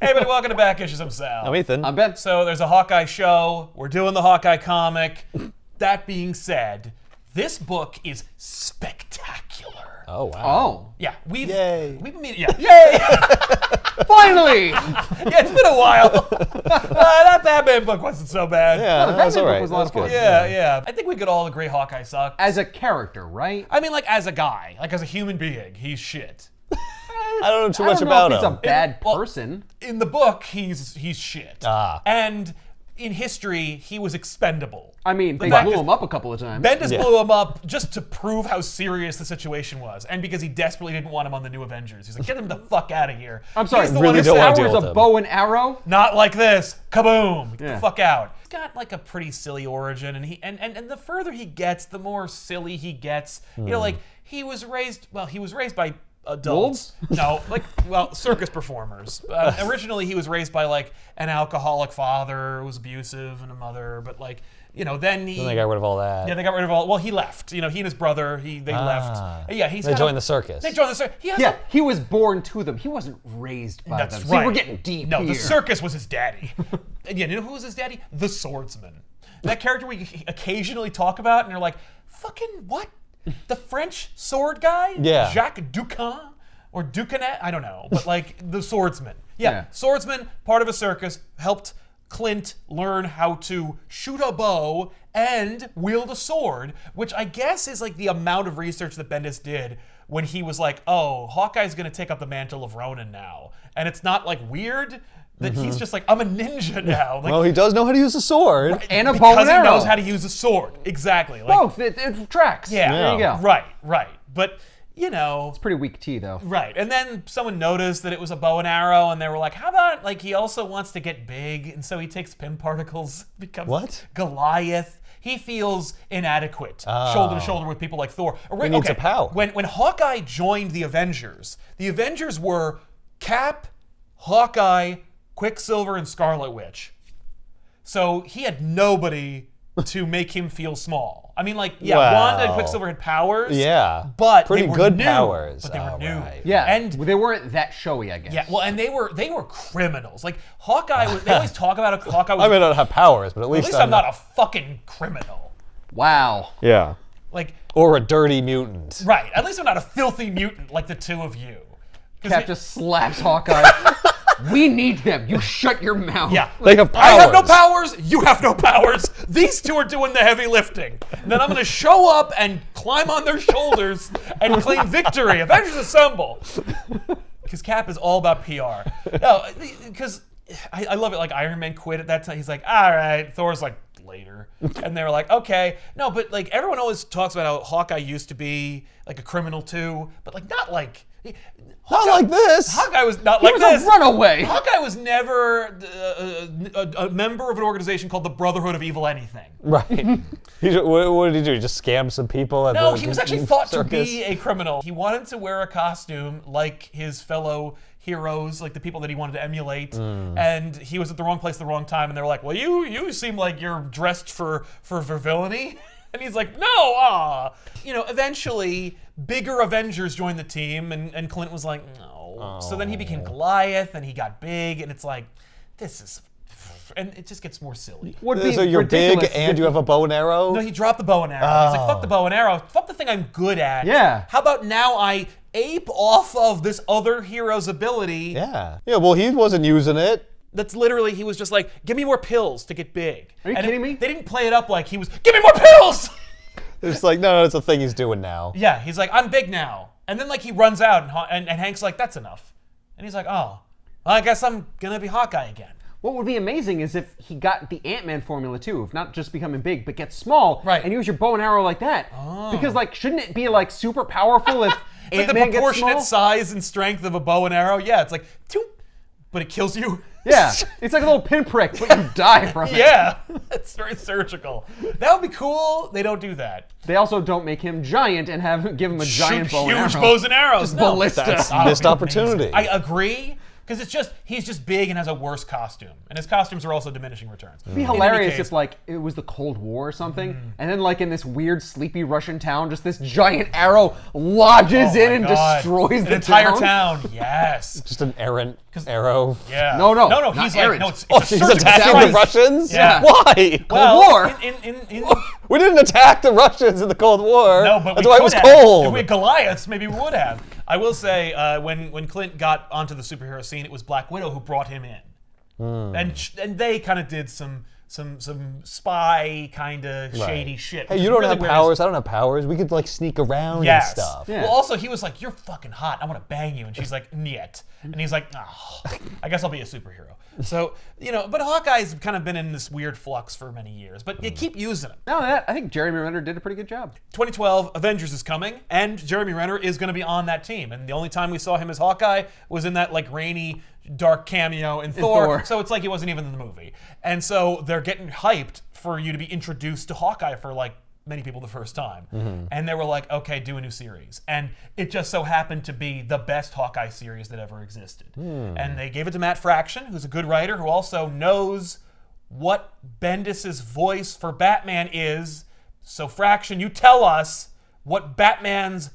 Hey, everybody, welcome to Back Issues. I'm Sal. I'm Ethan. I'm Ben. So there's a Hawkeye show. We're doing the Hawkeye comic. That being said, this book is spectacular. Oh, wow. Oh. Yeah, we've Yay. been meeting. Yeah, Yay! Finally! yeah, it's been a while. That Batman book wasn't so bad. Yeah, the that's Batman all book right. was a lot of That's fun. good. Yeah. I think we could all agree Hawkeye sucks. As a character, right? I mean, like as a guy, like as a human being, he's shit. I don't know too much I don't about know if he's him. a bad Well, person. In the book, he's shit. Ah. And in history, he was expendable. I mean, they fact blew is- him up a couple of times. Bendis Yeah. blew him up just to prove how serious the situation was, and because he desperately didn't want him on the New Avengers. He's like, get him the fuck out of here. I'm sorry, He's the really one who don't said, wanna Powers deal with a him. bow and arrow? not like this. Kaboom. Get Yeah. the fuck out. He's got like a pretty silly origin, and and the further he gets, the more silly he gets. You know, like he was raised by adults. No, circus performers. Originally, he was raised by like an alcoholic father who was abusive and a mother, but like, you know, then Then they got rid of all that. Yeah, they got rid of all. Well, he left. You know, he and his brother, they left. Yeah, They joined the circus. They joined the circus. Yeah, he was born to them. He wasn't raised by That's them. right. See, we're getting deep No, here. the circus was his daddy. And yeah, you know who was his daddy? The swordsman. That character we occasionally talk about, and you're like, fucking what? The French sword guy? Yeah. Jacques Ducan? Or Ducanet? I don't know. But like the swordsman. Yeah. Swordsman, part of a circus, helped Clint learn how to shoot a bow and wield a sword, which I guess is like the amount of research that Bendis did when he was like, oh, Hawkeye's gonna take up the mantle of Ronin now. And it's not like weird that he's just like, I'm a ninja now. Like, Well, he does know how to use a sword. And a bow because and he arrow. knows how to use a sword. Exactly. Like, Both. It tracks. Yeah. There you go. Right. But, you know, Pretty weak tea, though. right. And then someone noticed that it was a bow and arrow, and they were like, how about, like, he also wants to get big, and so he takes pin particles, becomes What? Goliath. He feels inadequate, shoulder to shoulder with people like Thor. He needs a power. When Hawkeye joined the Avengers were Cap, Hawkeye, Quicksilver, and Scarlet Witch. So he had nobody to make him feel small. I mean, like, yeah, Wow. Wanda and Quicksilver had powers. Yeah. But Pretty they were good new, powers. But they were Oh, new. right. Yeah, And they weren't that showy, I guess. yeah, well, and they were criminals. Like Hawkeye was. They always talk about Hawkeye was. I may not have powers, but at at least, least I'm not a fucking criminal. Wow. Yeah. Like, Or a dirty mutant. right? At least I'm not a filthy mutant like the two of you. 'Cause Cap it- just slaps Hawkeye. We need them. You shut your mouth. yeah. They have powers. I have no powers. You have no powers. These two are doing the heavy lifting. And then I'm going to show up and climb on their shoulders and claim victory. Avengers Assemble. Because Cap is all about PR. No, because I love it. Like Iron Man quit at that time. He's like, all right. Thor's like, later. And they were like, okay. No, but like everyone always talks about how Hawkeye used to be like a criminal too, but like not like. Not like this. Hawkeye was not He like was this. a runaway. Hawkeye was never a member of an organization called the Brotherhood of Evil Anything. Right. What did he do? He just scam some people at No, the he was actually thought circus? to be a criminal. He wanted to wear a costume like his fellow heroes, like the people that he wanted to emulate, and he was at the wrong place at the wrong time, and they were like, well, you seem like you're dressed for villainy. And he's like, no, You know, eventually, bigger Avengers joined the team, and Clint was like, no. So then he became Goliath, and he got big, and it's like, this is... And it just gets more silly. Would be So you're big ridiculous and if you have a bow and arrow? No, he dropped the bow and arrow. He's like, fuck the bow and arrow. Fuck the thing I'm good at. Yeah. How about now I ape off of this other hero's ability? Yeah. Yeah, well, he wasn't using it. That's literally, he was just like, give me more pills to get big. Are you kidding me? They didn't play it up like he was, give me more pills! It's like, no, it's a thing he's doing now. Yeah, he's like, I'm big now. And then like he runs out and Hank's like, that's enough. And he's like, oh, well, I guess I'm gonna be Hawkeye again. What would be amazing is if he got the Ant-Man formula too, of not just becoming big, but get small, Right. and use your bow and arrow like that. Because like, shouldn't it be like super powerful if It's like the Ant-Man gets proportionate small? size and strength of a bow and arrow. Yeah, it's like, toop, but it kills you. Yeah, it's like a little pinprick, but you die from it. Yeah, it's very surgical. That would be cool. They don't do that. They also don't make him giant and give him a giant Shoot bow and huge arrow. bows and arrows. Just No. ballista. That's That would missed be opportunity. amazing. I agree, because he's just big and has a worse costume, and his costumes are also diminishing returns. It'd be hilarious if like it was the Cold War or something, and then like in this weird sleepy Russian town, just this giant arrow lodges in and destroys the entire town. Yes, Just an errant arrow. Yeah. No. He's errant. like, no, it's Oh, a he's surgical attacking strike. the Russians? Yeah. Why? Well, War. We didn't attack the Russians in the Cold War. No, but that's we why it could was have. cold. If we had Goliaths, maybe we would have. I will say, when Clint got onto the superhero scene, it was Black Widow who brought him in, and they kind of did some spy kind of shady shit. Hey, which you is don't really have where powers. I don't have powers. We could like sneak around and stuff. Yeah. Well, also he was like, "You're fucking hot. I want to bang you," and she's like, "Niet," and he's like, "Oh, I guess I'll be a superhero." So but Hawkeye's kind of been in this weird flux for many years, but you keep using him. No, I think Jeremy Renner did a pretty good job. 2012, Avengers is coming, and Jeremy Renner is going to be on that team. And the only time we saw him as Hawkeye was in that like rainy, dark cameo in Thor. So it's like he wasn't even in the movie. And so they're getting hyped for you to be introduced to Hawkeye for like many people the first time. And they were like, okay, do a new series. And it just so happened to be the best Hawkeye series that ever existed. And they gave it to Matt Fraction, who's a good writer, who also knows what Bendis's voice for Batman is. So Fraction, you tell us what Batman's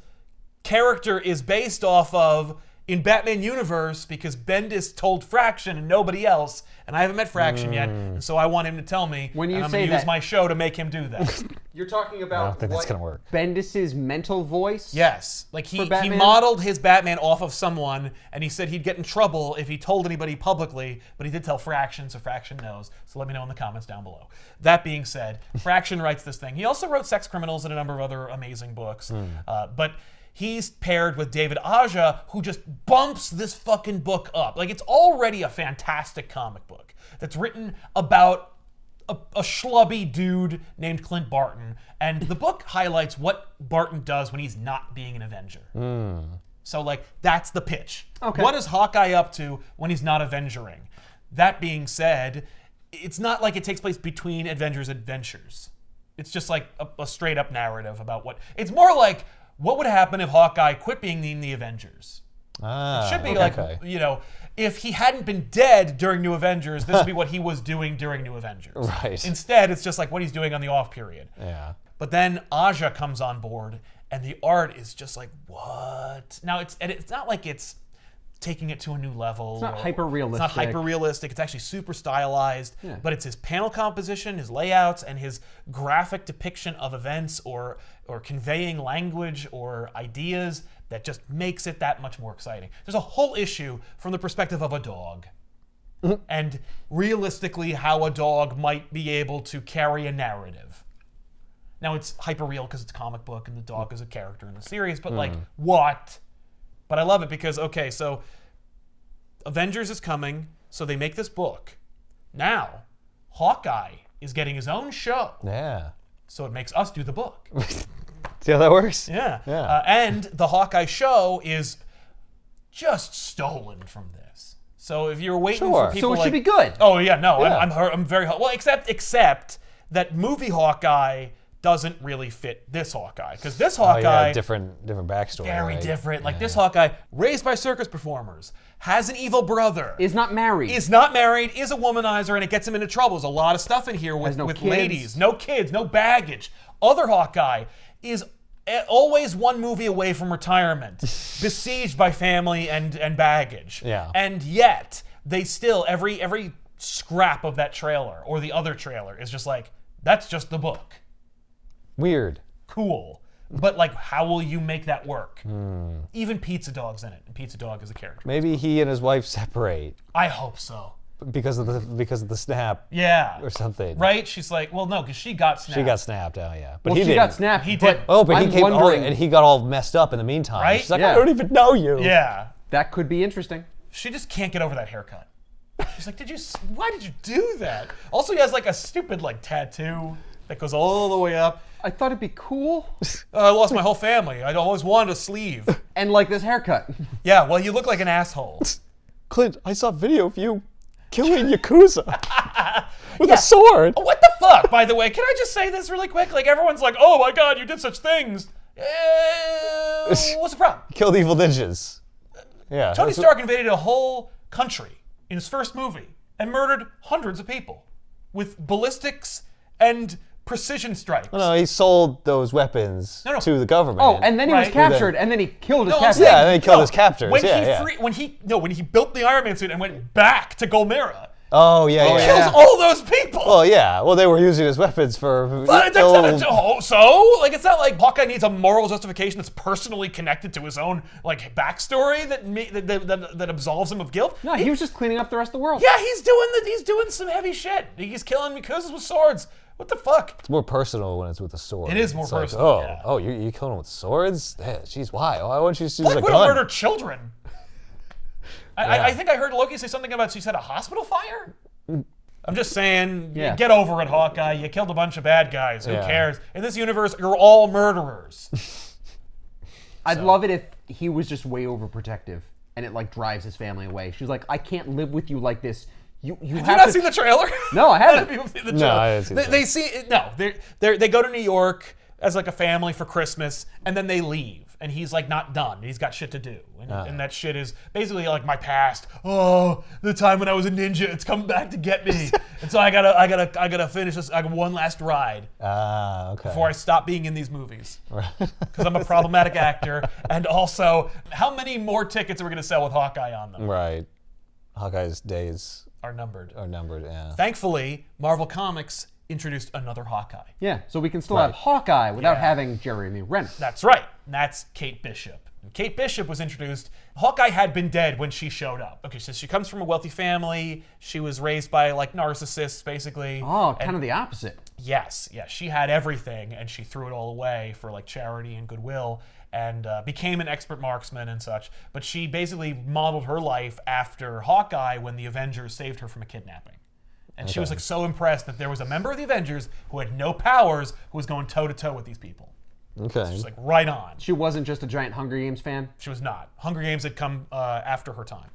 character is based off of in Batman universe, because Bendis told Fraction and nobody else, and I haven't met Fraction yet, and so I want him to tell me. When you and I'm say gonna use that- my show to make him do that. You're talking I about don't think that's gonna work. Bendis's mental voice. Yes, like he Batman? modeled his Batman off of someone, and he said he'd get in trouble if he told anybody publicly, but he did tell Fraction, so Fraction knows. So let me know in the comments down below. That being said, Fraction writes this thing. He also wrote Sex Criminals and a number of other amazing books, but he's paired with David Aja, who just bumps this fucking book up. Like, it's already a fantastic comic book that's written about a schlubby dude named Clint Barton, and the book highlights what Barton does when he's not being an Avenger. So, like, that's the pitch. Okay. What is Hawkeye up to when he's not Avengering? That being said, it's not like it takes place between Avengers' adventures. It's just like a straight-up narrative about what... It's more like, what would happen if Hawkeye quit being in the Avengers? It should be like, if he hadn't been dead during New Avengers, this would be what he was doing during New Avengers. Right. Instead, it's just like what he's doing on the off period. Yeah. But then Aja comes on board, and the art is just like, what? Now, it's not like it's taking it to a new level. It's not hyper-realistic. It's not hyper-realistic. It's actually super stylized. Yeah. But it's his panel composition, his layouts, and his graphic depiction of events or conveying language or ideas that just makes it that much more exciting. There's a whole issue from the perspective of a dog. And realistically, how a dog might be able to carry a narrative. Now, it's hyper-real because it's a comic book and the dog is a character in the series, but like, what? But I love it because, okay, so Avengers is coming, so they make this book. Now, Hawkeye is getting his own show, Yeah. so it makes us do the book. See how that works? Yeah. Yeah. And the Hawkeye show is just stolen from this. So if you're waiting Sure. for people So it like... should be good. Oh, yeah, no, Yeah. I'm very... Well, except that movie Hawkeye doesn't really fit this Hawkeye. Because this Oh, Hawkeye... yeah, different backstory. Very right? different. Like this Hawkeye, raised by circus performers, has an evil brother, Is not married. is not married, is a womanizer, and it gets him into trouble. There's a lot of stuff in here with, Has no with kids. ladies. No kids, no baggage. Other Hawkeye is always one movie away from retirement, besieged by family and baggage. Yeah. And yet, they still, every scrap of that trailer or the other trailer is just like, that's just the book. Weird. Cool. But like, how will you make that work? Even Pizza Dog's in it, and Pizza Dog is a character. Maybe he and his wife separate I hope so. because of the snap Yeah. or something. Right? She's like, well, no, because she got snapped. She got snapped. Oh yeah. But well, he she didn't. got snapped. He but did. Oh, but I'm he came. Oh, wondering, and he got all messed up in the meantime. Right? She's like, Yeah. I don't even know you. Yeah. that could be interesting. She just can't get over that haircut. She's like, why did you do that? Also, he has like a stupid like tattoo that goes all the way up. I thought it'd be cool. I lost my whole family. I'd always wanted a sleeve. And like this haircut. Yeah, well, you look like an asshole. Clint, I saw a video of you killing Yakuza with a sword. Oh, what the fuck, by the way? Can I just say this really quick? Like, everyone's like, oh my god, you did such things. What's the problem? Killed evil ninjas. Yeah. Tony that's Stark invaded a whole country in his first movie and murdered hundreds of people with ballistics and precision strikes. No, he sold those weapons No. to the government. Oh, and then he was Right. captured, and then he killed his I'm captors. saying- Yeah, and then he killed his captors. When Yeah, when he built the Iron Man suit and went back to Golmera, Oh, yeah, yeah. kills all those people. Well, yeah. Well, they were using his weapons for But that's not so like it's not like Hawkeye needs a moral justification that's personally connected to his own like backstory that absolves him of guilt. No, he was just cleaning up the rest of the world. Yeah, he's doing some heavy shit. He's killing Yakuzas with swords. What the fuck? It's more personal when it's with a sword. It is more It's like, personal, oh, yeah. oh, you killing them with swords? Jeez, why? Why wouldn't you just use Black a Widow gun? murdered children. I think I heard Loki say something about she said a hospital fire. I'm just saying, Yeah. get over it, Hawkeye. You killed a bunch of bad guys. Who Yeah. cares? In this universe, you're all murderers. I'd love it if he was just way overprotective, and it like drives his family away. She's like, I can't live with you like this. You Have you have not to. seen the trailer? No, I haven't. People seen the No, trailer. I didn't see the They see no. They go to New York as like a family for Christmas, and then they leave, and he's like not done. He's got shit to do, and that shit is basically like my past. Oh, the time when I was a ninja, it's coming back to get me, and so I gotta finish this. I got one last ride Okay. before I stop being in these movies because I'm a problematic actor, and also how many more tickets are we gonna sell with Hawkeye on them? Right. Hawkeye's days Are numbered. are numbered, yeah. Thankfully, Marvel Comics introduced another Hawkeye. Yeah, so we can still have Hawkeye without Yeah. having Jeremy Renner. That's right. And that's Kate Bishop. And Kate Bishop was introduced. Hawkeye had been dead when she showed up. Okay, so she comes from a wealthy family. She was raised by like narcissists, basically. Oh, kind of the opposite. Yes, she had everything, and she threw it all away for like charity and goodwill, and became an expert marksman and such. But she basically modeled her life after Hawkeye when the Avengers saved her from a kidnapping. And she was like so impressed that there was a member of the Avengers who had no powers who was going toe to toe with these people. Okay. She's like right on. She wasn't just a giant Hunger Games fan. She was not. Hunger Games had come after her time.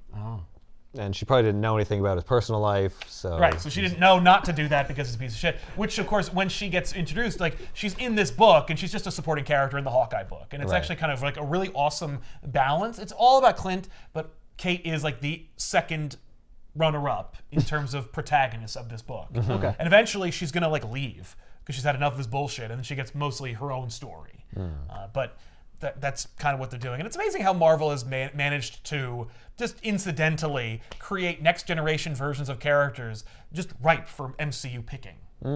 And she probably didn't know anything about his personal life, so... Right, so she didn't know not to do that because it's a piece of shit. Which, of course, when she gets introduced, like, she's in this book, and she's just a supporting character in the Hawkeye book. And it's Right. actually kind of like a really awesome balance. It's all about Clint, but Kate is like the second runner-up in terms of protagonists of this book. Okay. And eventually she's gonna like leave because she's had enough of this bullshit, and then she gets mostly her own story. But that's kind of what they're doing, and it's amazing how Marvel has managed to just incidentally create next generation versions of characters just ripe for MCU picking. You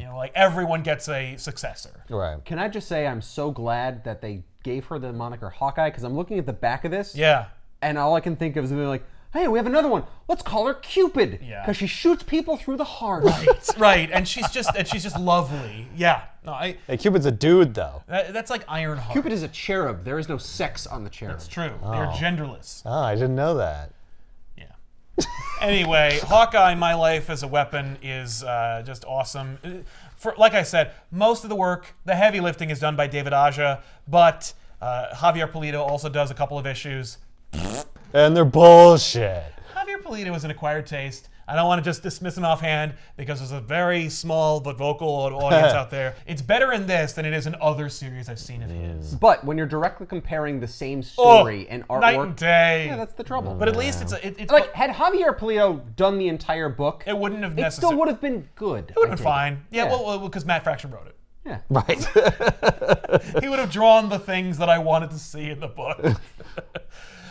know, like everyone gets a successor. Right. Can I just say I'm so glad that they gave her the moniker Hawkeye, because I'm looking at the back of this, Yeah. and all I can think of is they're like, hey, we have another one. Let's call her Cupid. Yeah. Because she shoots people through the heart. Right, and she's just lovely. Yeah. No, Hey, Cupid's a dude, though. that's like Ironheart. Cupid is a cherub. There is no sex on the cherub. It's true. They're genderless. Oh, I didn't know that. Yeah. Anyway, Hawkeye, My Life as a Weapon is just awesome. Like I said, most of the work, the heavy lifting is done by David Aja, but Javier Pulido also does a couple of issues. And they're bullshit. Javier Pulido is an acquired taste. I don't want to just dismiss him offhand because there's a very small but vocal audience out there. It's better in this than it is in other series I've seen of his. But when you're directly comparing the same story and artwork, Night and day. yeah, that's the trouble. But at least it's like, had Javier Pulido done the entire book, it wouldn't have it necessarily. still would have been good. It would have been fine. Yeah, well, because Matt Fraction wrote it. Yeah. Right. He would have drawn the things that I wanted to see in the book.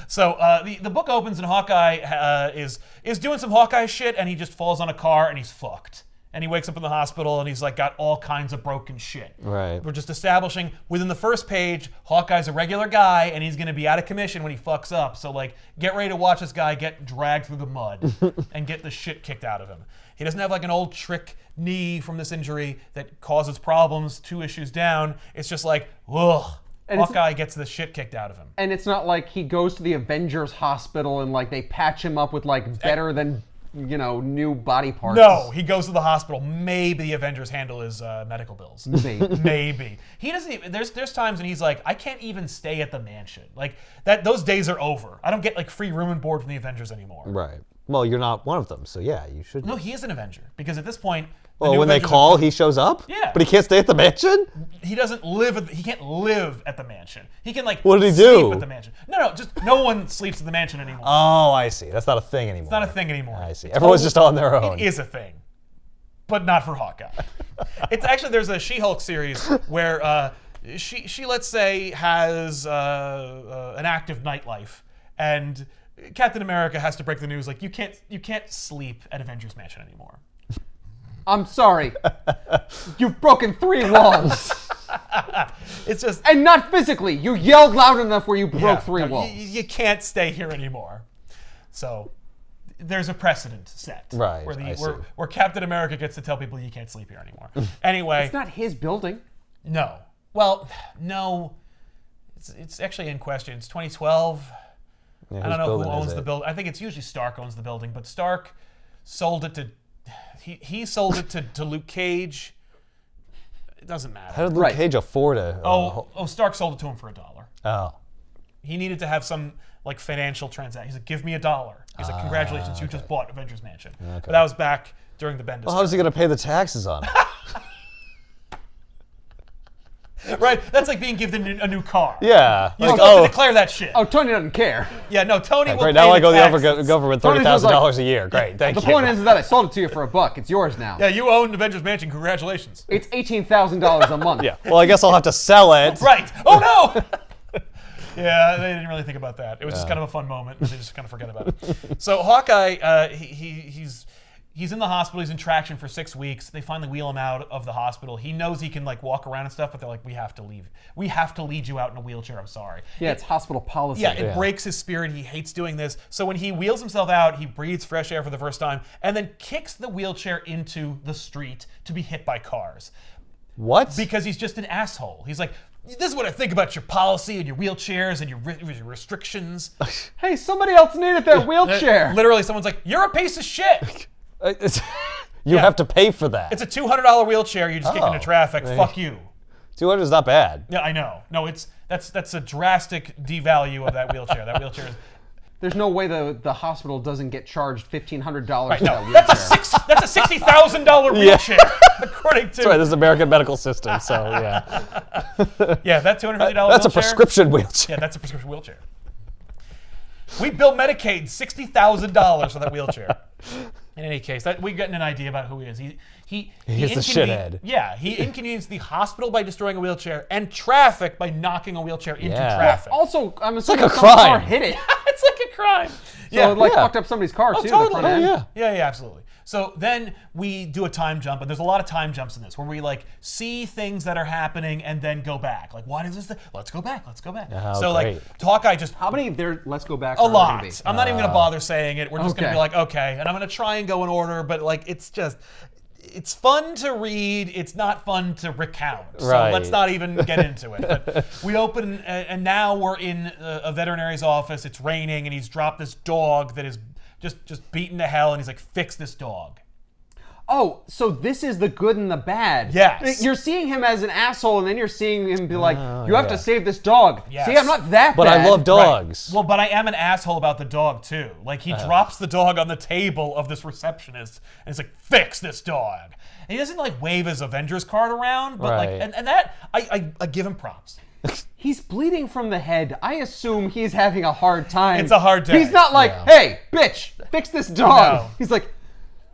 So the book opens and Hawkeye is doing some Hawkeye shit, and he just falls on a car and he's fucked. And he wakes up in the hospital and he's like got all kinds of broken shit. Right. We're just establishing within the first page, Hawkeye's a regular guy and he's gonna be out of commission when he fucks up. So like, get ready to watch this guy get dragged through the mud and get the shit kicked out of him. He doesn't have like an old trick knee from this injury that causes problems 2 issues down. It's just like, ugh. And Hawkeye gets the shit kicked out of him. And it's not like he goes to the Avengers hospital and like they patch him up with like better than, you know, new body parts. No, he goes to the hospital. Maybe the Avengers handle his medical bills. Maybe. Maybe. He doesn't even, there's times when he's like, I can't even stay at the mansion. Like those days are over. I don't get like free room and board from the Avengers anymore. Right. Well, you're not one of them, so yeah, you should. No, he is an Avenger because at this point, Well, new when they Avengers call, are- he shows up? Yeah. But he can't stay at the mansion? He doesn't live. He can't live at the mansion. He can like. What did he sleep do? At the mansion. No, just no one sleeps at the mansion anymore. Oh, I see. That's not a thing anymore. It's not a thing anymore. I see. Everyone's just on their own. It is a thing, but not for Hawkeye. It's actually there's a She-Hulk series where she let's say has an active nightlife, and Captain America has to break the news like you can't sleep at Avengers Mansion anymore. I'm sorry. You've broken 3 walls. It's just And not physically. You yelled loud enough where you broke 3 no, walls. You can't stay here anymore. So there's a precedent set. Right, Where, I see. where Captain America gets to tell people you can't sleep here anymore. Anyway. It's not his building. No. Well, no. It's actually in question. It's 2012. Yeah, I don't whose know who building is owns the it? building. I think it's usually Stark owns the building, but Stark sold it to. He sold it to Luke Cage. It doesn't matter. How did Luke Right. Cage afford a... Stark sold it to him for $1. Oh. He needed to have some like financial transaction. He's like, give me $1. He's like, congratulations, you just bought Avengers Mansion. But that was back during the Bendis. Well, how's he going to pay the taxes on it? Right? That's like being given a new car. Yeah. You Like, still have to declare that shit. Oh, Tony doesn't care. Yeah, no, Tony will great. pay Now I the owe the taxes. government Tony's just $30,000 a year. Great. Thank The you. point is that I sold it to you for $1. It's yours now. Yeah, you own Avengers Mansion. Congratulations. It's $18,000 a month. Yeah. Well, I guess I'll have to sell it. Right. Oh, no! Yeah, they didn't really think about that. It was just kind of a fun moment. They just kind of forget about it. So Hawkeye, he's in the hospital. He's in traction for 6 weeks. They finally wheel him out of the hospital. He knows he can like walk around and stuff, but they're like, we have to leave. We have to lead you out in a wheelchair. I'm sorry. Yeah, it's hospital policy. Yeah, it breaks his spirit. He hates doing this. So when he wheels himself out, he breathes fresh air for the first time and then kicks the wheelchair into the street to be hit by cars. What? Because he's just an asshole. He's like, this is what I think about your policy and your wheelchairs and your restrictions. Hey, somebody else needed that wheelchair. Literally, someone's like, you're a piece of shit. You have to pay for that. It's a $200 wheelchair you just kick into traffic. Fuck you. 200 is not bad. Yeah, I know. No, that's a drastic devalue of that wheelchair. That wheelchair is... There's no way the hospital doesn't get charged $1,500 Right, for that no, wheelchair. that's a $60,000 wheelchair, according to... That's right, this is American medical system, so yeah. Yeah, that $250 wheelchair... That's a prescription wheelchair. Yeah, that's a prescription wheelchair. We bill Medicaid $60,000 for that wheelchair. In any case, we're getting an idea about who he is. He's the shithead. Yeah, he inconvenienced the hospital by destroying a wheelchair and traffic by knocking a wheelchair into Yeah. traffic. Also, I'm assuming like a some car crime. hit it. It's like a crime. So Yeah, it like Yeah. fucked up somebody's car too. totally. The front end. yeah. yeah, absolutely. So then we do a time jump, and there's a lot of time jumps in this, where we like see things that are happening and then go back. Like, what is this? Let's go back. Let's go back. Oh, So great. like Hawkeye just How many there? Let's go back. a are there lot. gonna be? I'm not even gonna bother saying it. We're just gonna Okay. be like, okay, and I'm gonna try and go in order, but like it's fun to read. It's not fun to recount. So Right. let's not even get into it. But we open, and now we're in a veterinary's office. It's raining, and he's dropped this dog that is just beaten to hell, and he's like, fix this dog. Oh, so this is the good and the bad. Yes. You're seeing him as an asshole, and then you're seeing him be like, you have yeah. to save this dog. Yes. See, I'm not that But bad. I love dogs. Well, but I am an asshole about the dog too. Like he drops the dog on the table of this receptionist, and he's like, "Fix this dog." And he doesn't like wave his Avengers card around, but like, Right. and that I give him props. He's bleeding from the head. I assume he's having a hard time. It's a hard day. He's not like, Yeah. hey, bitch, fix this dog. No. He's like,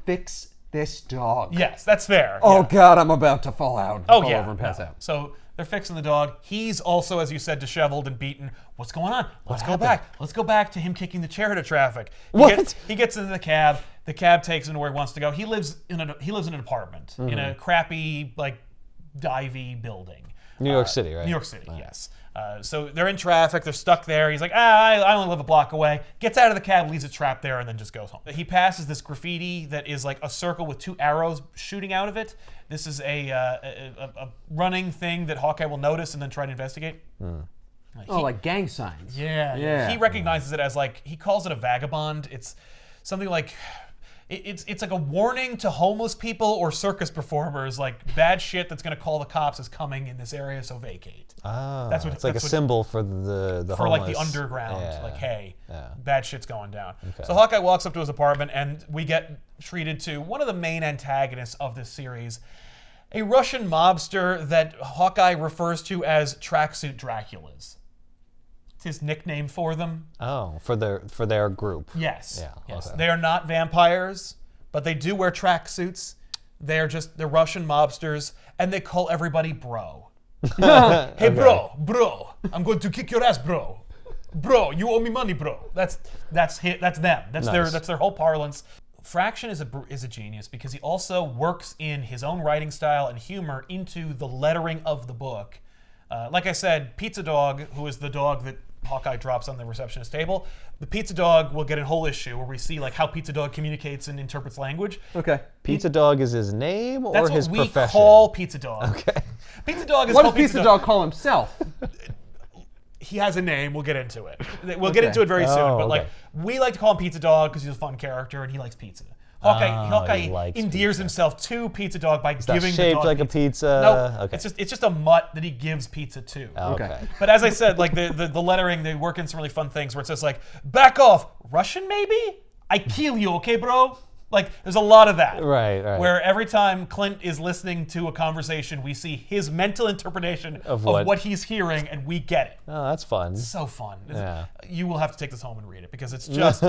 fix this dog. Yes, that's fair. Oh, yeah. God, I'm about to fall out. Oh fall yeah. over and pass no. out. So they're fixing the dog. He's also, as you said, disheveled and beaten. What's going on? Let's go back. Let's go back to him kicking the chair into traffic. He gets into the cab. The cab takes him to where he wants to go. He lives in an apartment in a crappy like divey building. New York City, right? New York City, yes. So they're in traffic. They're stuck there. He's like, I only live a block away. Gets out of the cab, leaves it trapped there, and then just goes home. He passes this graffiti that is like a circle with 2 arrows shooting out of it. This is a running thing that Hawkeye will notice and then try to investigate. Oh, like gang signs. Yeah. Yeah. He recognizes it as like, he calls it a vagabond. It's something like, it's like a warning to homeless people or circus performers, like bad shit that's gonna call the cops is coming in this area, so vacate. That's what it's like a symbol for the for homeless. like the underground, like hey, Yeah. bad shit's going down. Okay. So Hawkeye walks up to his apartment, and we get treated to one of the main antagonists of this series, a Russian mobster that Hawkeye refers to as Tracksuit Draculas. It's his nickname for them. Oh, for their group. Yes. Yeah. Yes. Okay. They are not vampires, but they do wear tracksuits. They're Russian mobsters, and they call everybody bro. Hey, bro, I'm going to kick your ass, bro. Bro, you owe me money, bro. That's them. That's Nice. their whole parlance. Fraction is a genius because he also works in his own writing style and humor into the lettering of the book. Like I said, Pizza Dog, who is the dog that Hawkeye drops on the receptionist table, the Pizza Dog will get a whole issue where we see like how Pizza Dog communicates and interprets language. Okay. Pizza Dog is his name or That's his what we profession? call Pizza Dog. Okay. Pizza Dog is What does called Pizza Dog call himself? He has a name. We'll get into it. We'll get into it very soon. Oh, But like, okay. we like to call him Pizza Dog because he's a fun character and he likes pizza. he Hawkeye likes endears pizza. himself to Pizza Dog by Not giving the shaped dog like pizza. a pizza. No, Okay. it's just a mutt that he gives pizza to. Okay. But as I said, like the lettering, they work in some really fun things where it says like, back off, Russian maybe? I kill you, okay, bro? Like, there's a lot of that. Right. Where every time Clint is listening to a conversation, we see his mental interpretation Of of what? what he's hearing, and we get it. Oh, that's fun. So fun. Yeah. You will have to take this home and read it because it's just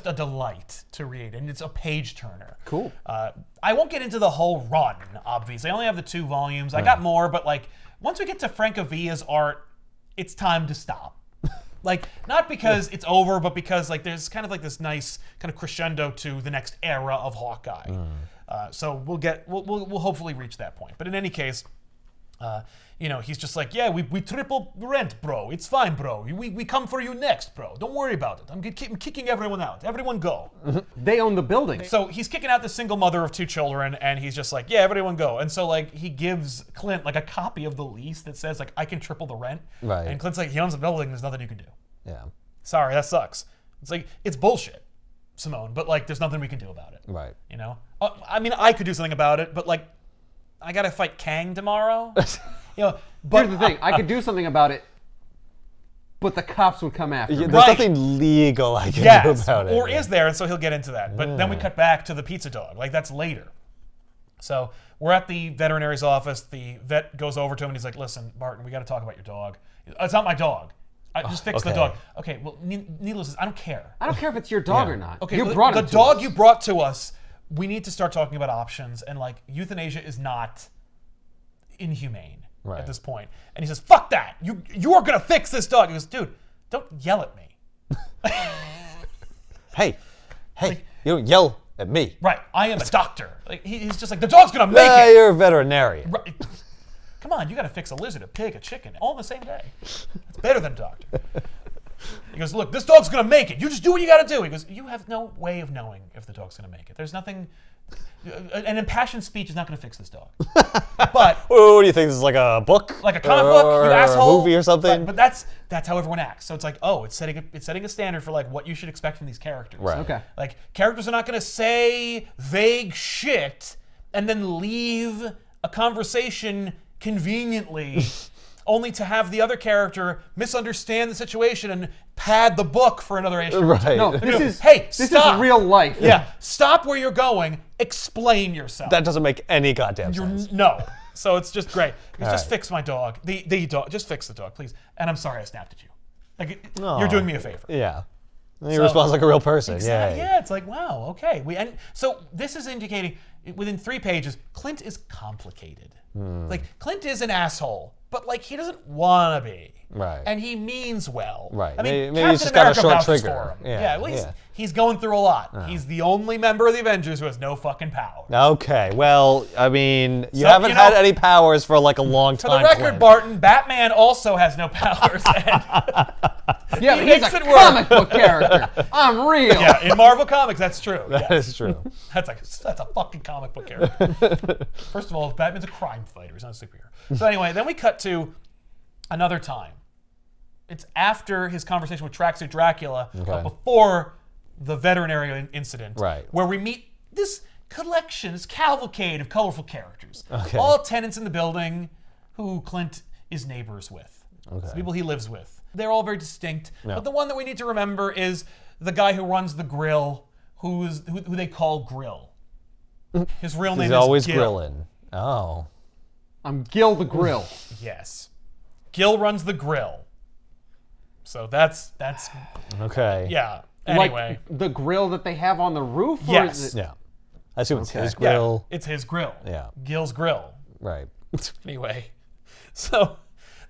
a delight to read, and it's a page turner. Cool. I won't get into the whole run, obviously. I only have the 2 volumes. I got more, but like once we get to Francovilla's art, it's time to stop. Like, not because it's over, but because like there's kind of like this nice kind of crescendo to the next era of Hawkeye. So we'll hopefully reach that point. But in any case, he's just like, yeah, we triple rent, bro. It's fine, bro. We come for you next, bro. Don't worry about it. I'm kicking everyone out. Everyone go. They own the building. So he's kicking out the single mother of 2 children, and he's just like, yeah, everyone go. And so like he gives Clint like a copy of the lease that says like I can triple the rent. Right. And Clint's like, he owns the building. There's nothing you can do. Yeah. Sorry, that sucks. It's like it's bullshit, Simone. But like, there's nothing we can do about it. Right. You know. I mean, I could do something about it, but like, I gotta fight Kang tomorrow. But Here's the thing. I could do something about it, but the cops would come after me. There's Right. nothing legal I can do yes, about it. or is there? And so he'll get into that. But then we cut back to the Pizza Dog. Like that's later. So we're at the veterinary's office. The vet goes over to him and he's like, "Listen, Barton, we got to talk about your dog. It's not my dog. I just fix the okay. dog. Okay. Well, needless, I don't care. I don't care if it's your dog Yeah. or not. Okay, you well, brought the him to dog us. you brought to us. We need to start talking about options, and like euthanasia is not inhumane Right. at this point. And he says, "Fuck that! You are gonna fix this dog." He goes, "Dude, don't yell at me." Hey, you don't yell at me. Right, I am a doctor. Like he's just like the dog's gonna make it. You're a veterinarian. Right. Come on, you got to fix a lizard, a pig, a chicken, all in the same day. It's better than a doctor. He goes, look, this dog's going to make it. You just do what you got to do. He goes, you have no way of knowing if the dog's going to make it. There's nothing. An impassioned speech is not going to fix this dog. But What do you think? This is like a book? like a comic book, you Or asshole. a movie or something? But that's how everyone acts. So it's like, oh, it's setting a standard for like what you should expect from these characters. Right. Okay. Like characters are not going to say vague shit and then leave a conversation conveniently only to have the other character misunderstand the situation and pad the book for another issue. Right. No, this stop. is real life. Yeah, stop where you're going. Explain yourself. That doesn't make any goddamn sense. No. So it's just great. Just right. fix my dog. The dog. Just fix the dog, please. And I'm sorry I snapped at you. Like you're doing me a favor. Yeah. And he responds like a real person. Exactly. Yeah. Yeah, it's like, wow, okay. And so this is indicating within 3 pages, Clint is complicated. Like Clint is an asshole, but like he doesn't want to be. Right. And he means well. Right. I mean, Maybe he's Captain just got a America short vouches trigger. for him. Yeah, well, yeah. he's going through a lot. He's the only member of the Avengers who has no fucking power. Okay. Well, I mean, you So, haven't you had know, any powers for like a long For time. the record, Clint. Barton, Batman also has no powers. Yeah, He but he's makes a it work. comic book character. I'm real. Yeah, in Marvel Comics, that's true. That yes. is true. That's a fucking comic book character. First of all, Batman's a crime fighter. He's not a superhero. So anyway, then we cut to another time. It's after his conversation with Tracksuit Dracula, but before the veterinary incident, Right. where we meet this collection, this cavalcade of colorful characters. Okay. All tenants in the building who Clint is neighbors with. Okay. It's people he lives with. They're all very distinct. Yeah. But the one that we need to remember is the guy who runs the grill, who they call Grill. His real name He's is always Gil. grilling. Oh. I'm Gil the Grill. Yes. Gil runs the grill. So that's Okay. yeah. Anyway. Like the grill that they have on the roof? Or Yes. Is it... Yeah. I assume it's Okay. his Yeah, grill. it's his grill. Yeah. Gil's grill. Right. Anyway. So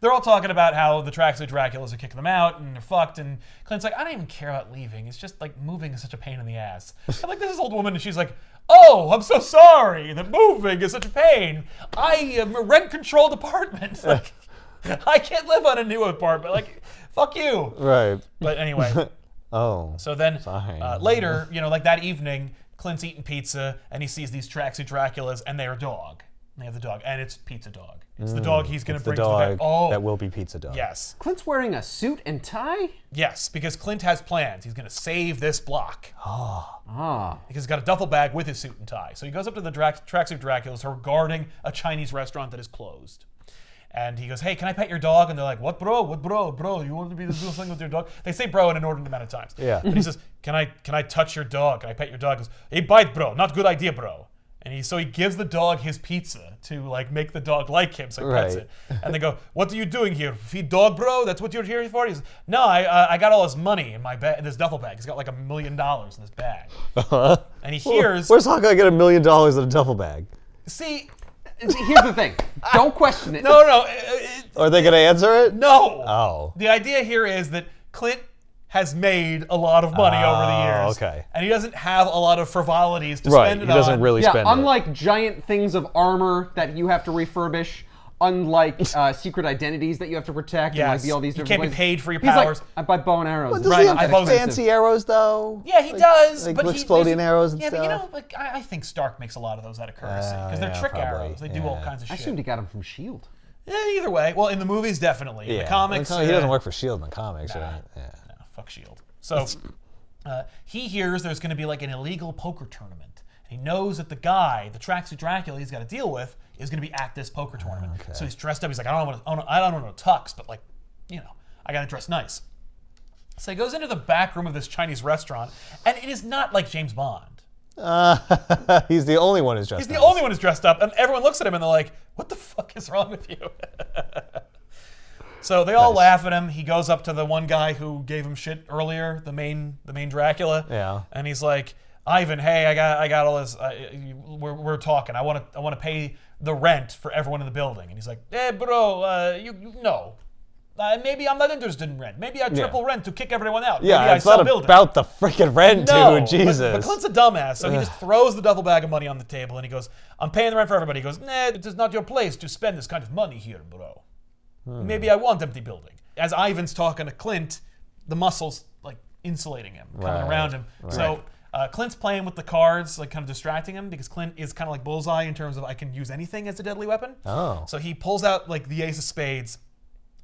they're all talking about how the tracksuit Draculas are kicking them out and they're fucked, and Clint's like, I don't even care about leaving. It's just like moving is such a pain in the ass. I'm like, this is old woman, and she's like, oh, I'm so sorry that moving is such a pain. I am a rent-controlled apartment. Like, I can't live on a new apartment. Like, fuck you. Right. But anyway. Oh. So then Sorry. later, like that evening, Clint's eating pizza and he sees these tracksuit Draculas and they're a dog. And they have the dog, and it's Pizza Dog. It's the dog he's going to It's the bring to the vet. dog Oh, that will be Pizza Dog. yes. Clint's wearing a suit and tie? Yes, because Clint has plans. He's going to save this block. Ah. Because he's got a duffel bag with his suit and tie. So he goes up to the tracksuit Draculas who are guarding a Chinese restaurant that is closed. And he goes, hey, can I pet your dog? And they're like, what, bro? What, bro? Bro, you want to do something with your dog? They say bro an inordinate amount of times. Yeah. And he says, can I touch your dog? Can I pet your dog? He goes, hey, bite, bro. Not good idea, bro. And he gives the dog his pizza to like make the dog like him, so he pets Right. it. And they go, what are you doing here? Feed dog, bro? That's what you're here for? He says, no, I got all his money in my bag, in this duffel bag. He's got like $1 million in this bag. And he hears, Where's Hawkeye get $1 million in a duffel bag? see, Here's the thing. Don't question it. no, Are they gonna answer it? no. Oh. The idea here is that Clint has made a lot of money over the years. okay. And he doesn't have a lot of frivolities to Right. spend He it doesn't on. really Yeah, spend it. unlike giant things of armor that you have to refurbish, unlike secret identities that you have to protect, and like Yes. be all these You different can't be places. paid for your He's powers. like, I buy bow and arrows. Does Right, he I have vote- fancy arrows though? Yeah, he does. like but exploding arrows and yeah, stuff? but you know, like I think Stark makes a lot of those out of courtesy because they're yeah, trick probably, arrows. They do all yeah. kinds of I shit. assumed he got him from S.H.I.E.L.D. Yeah, either way. Well, in the movies, definitely. In the comics, he doesn't work for S.H.I.E.L.D. in the comics, right? Yeah. No, fuck Shield. So he hears there's going to be like an illegal poker tournament. And he knows that the guy, the tracksuit Dracula he's got to deal with, is going to be at this poker tournament. Okay. So he's dressed up. He's like, I don't know tux, but like, I got to dress nice. So he goes into the back room of this Chinese restaurant, and it is not like James Bond. He's the only one who's dressed. He's the nice. only one who's dressed up, and everyone looks at him and they're like, what the fuck is wrong with you? So they all Nice. laugh at him. He goes up to the one guy who gave him shit earlier, the main Dracula. Yeah. And he's like, Ivan, hey, I got all this. We're talking. I want to pay the rent for everyone in the building. And he's like, bro, you no. Maybe I'm not interested in rent. Maybe I triple rent to kick everyone out. Maybe Yeah, I it's sell not buildings. about the freaking rent, No, dude. Jesus. But Clint's a dumbass, so he just throws the duffel bag of money on the table and he goes, I'm paying the rent for everybody. He goes, nah, it is not your place to spend this kind of money here, bro. Maybe I want empty building. As Ivan's talking to Clint, the muscle's like insulating him, coming Right, around him. right. So Clint's playing with the cards, like kind of distracting him because Clint is kind of like Bullseye in terms of I can use anything as a deadly weapon. Oh. So he pulls out like the ace of spades,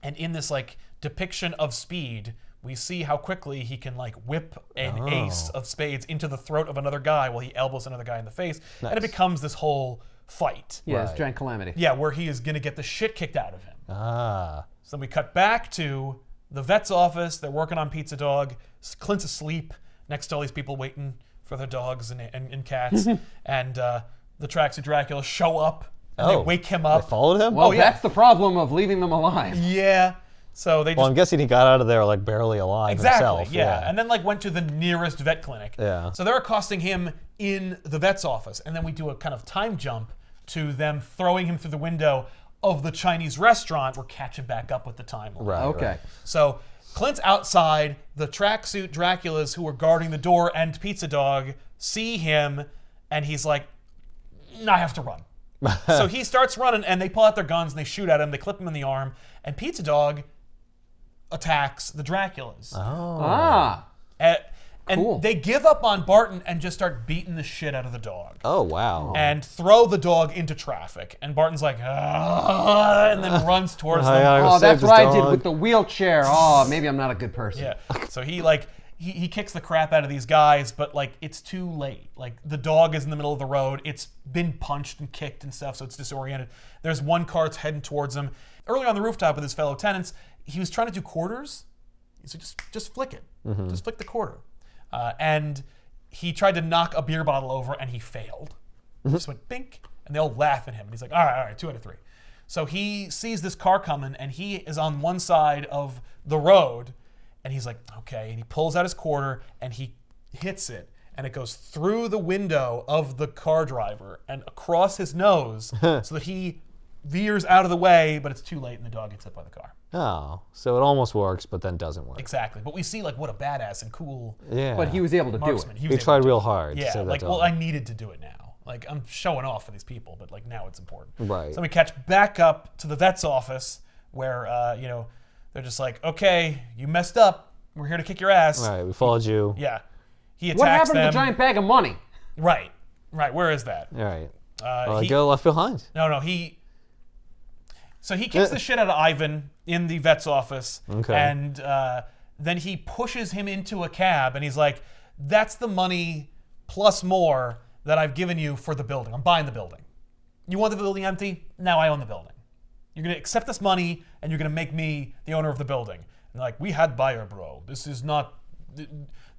and in this like depiction of speed, we see how quickly he can like whip an ace of spades into the throat of another guy while he elbows another guy in the face, and it Nice. becomes this whole fight. Yeah, it's Right. giant calamity. Yeah, where he is gonna get the shit kicked out of him. Ah. So then we cut back to the vet's office. They're working on Pizza Dog. Clint's asleep next to all these people waiting for their dogs and cats, and the tracksuit Dracula show up and they wake him They up. followed him? Well, yeah. that's the problem of leaving them alive. Yeah. So they just Well, I'm guessing he got out of there like barely alive Exactly, himself. yeah. And then like went to the nearest vet clinic. Yeah. So they're accosting him in the vet's office. And then we do a kind of time jump to them throwing him through the window of the Chinese restaurant. We're catching back up with the timeline. Right. Okay. right. So Clint's outside. The tracksuit Draculas who are guarding the door and Pizza Dog see him. And he's like, I have to run. So he starts running and they pull out their guns and they shoot at him. They clip him in the arm. And Pizza Dog attacks the Draculas. Ah. And Cool. they give up on Barton and just start beating the shit out of the dog. Oh, wow. And throw the dog into traffic. And Barton's like, "Ah," and then runs towards I them. gotta Oh, save that's this what I did dog. with the wheelchair. Oh, maybe I'm not a good person. Yeah. So he he kicks the crap out of these guys, but like it's too late. Like the dog is in the middle of the road. It's been punched and kicked and stuff, so it's disoriented. There's one car that's heading towards him. Earlier on the rooftop with his fellow tenants, he was trying to do quarters. He said, just flick it. Just flick the quarter. And he tried to knock a beer bottle over, and he failed. He just went bink, and they all laugh at him. And he's like, all right, 2 out of 3. So he sees this car coming, and he is on one side of the road, and he's like, okay. And he pulls out his quarter, and he hits it, and it goes through the window of the car driver and across his nose so that he veers out of the way, but it's too late, and the dog gets hit by the car. Oh, so it almost works, but then doesn't work. Exactly. But we see like what a badass and cool Yeah. But he was able to do it. marksman. He tried real hard to Yeah, save that like, dog. well, I needed to do it now. Like, I'm showing off for these people, but like now it's important. Right. So we catch back up to the vet's office where, they're just like, okay, you messed up. We're here to kick your ass. All right, we followed you. Yeah. He attacks What happened them. to the giant bag of money? Right. Where is that? All right. He- Go left behind. No, So he kicks the shit out of Ivan in the vet's office, Okay. and then he pushes him into a cab, and he's like, that's the money plus more that I've given you for the building. I'm buying the building. You want the building empty? Now I own the building. You're going to accept this money, and you're going to make me the owner of the building. And they're like, we had buyer, bro. This is not...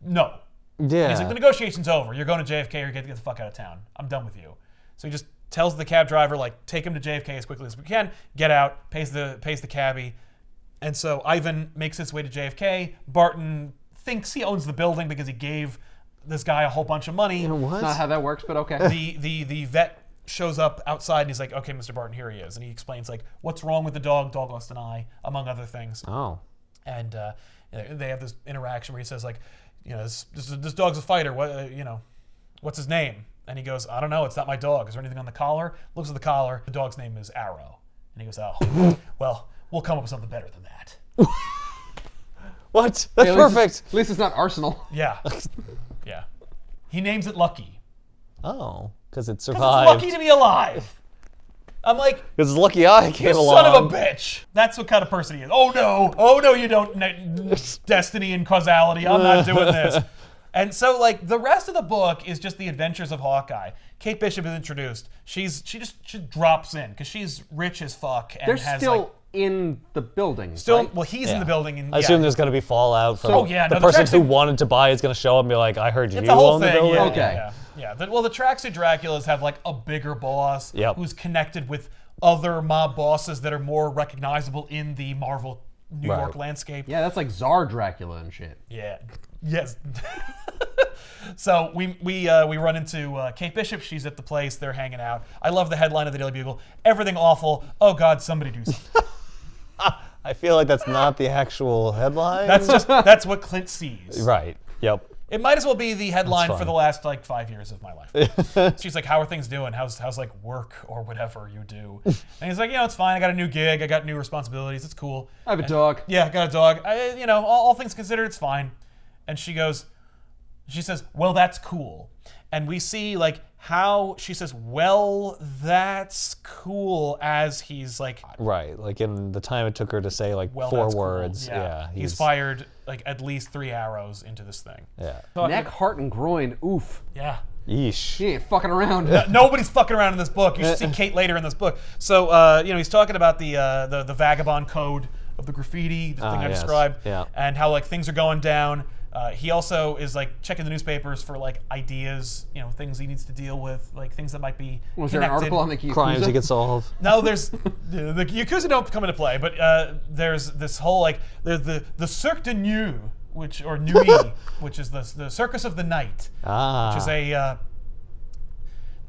No. Yeah. He's like, the negotiation's over. You're going to JFK or get the fuck out of town. I'm done with you. So he just tells the cab driver, like, take him to JFK as quickly as we can, get out, pays the cabbie. And so Ivan makes his way to JFK. Barton thinks he owns the building because he gave this guy a whole bunch of money. What? Not how that works, but okay. The vet shows up outside and he's like, okay, Mr. Barton, here he is. And he explains, like, what's wrong with the dog? Dog lost an eye, among other things. Oh. And they have this interaction where he says, like, this dog's a fighter. What's his name? And he goes, I don't know. It's not my dog. Is there anything on the collar? Looks at the collar. The dog's name is Arrow. And he goes, oh, well, we'll come up with something better than that. What? That's Hey, perfect. At least it's not Arsenal. Yeah. Yeah. He names it Lucky. Oh, because it 'Cause survived. it's lucky to be alive. I'm like, Because his lucky eye came you along. son of a bitch. That's what kind of person he is. Oh no, you don't. Destiny and causality. I'm not doing this. And so, like, the rest of the book is just the adventures of Hawkeye. Kate Bishop is introduced. She drops in because she's rich as fuck and They're has still like in the building. still. right? Well, he's in Yeah. the building, and I assume there's going to be fallout from Oh, yeah, the no, the person who tracksuit- wanted to buy is going to show up and be like, I heard you it's a whole own the thing. building. Yeah, Okay. yeah. The tracksuit Draculas have like a bigger boss Yep. who's connected with other mob bosses that are more recognizable in the Marvel New Right. York landscape. Yeah, that's like Tsar Dracula and shit. Yeah. Yes. So we run into Kate Bishop. She's at the place. They're hanging out. I love the headline of the Daily Bugle. Everything awful. Oh God, somebody do something. I feel like that's not the actual headline. That's what Clint sees. right. Yep. It might as well be the headline That's for fine. the last like 5 years of my life. She's like, how are things doing? How's like work or whatever you do? And he's like, it's fine. I got a new gig. I got new responsibilities. It's cool. I have a dog. Yeah, I got a dog. All things considered, it's fine. And she says, well, that's cool. And we see like how she says, well, that's cool, as he's like, Right. Like in the time it took her to say like well, 4 that's cool. words. Yeah. He's fired like at least 3 arrows into this thing. Yeah. Neck, heart, and groin. Oof. Yeah. Yeesh. He ain't fucking around. Nobody's fucking around in this book. You should see Kate later in this book. So, he's talking about the vagabond code of the graffiti, the thing I yes. described, Yeah. and how like things are going down. He also is like checking the newspapers for like ideas, things he needs to deal with, like things that might be Was there an connected. article on the Yakuza? Crimes he could solve. No, there's the Yakuza don't come into play, but there's this whole like there's the Cirque de Nuit, or Nuit, which is the Circus of the Night, which is a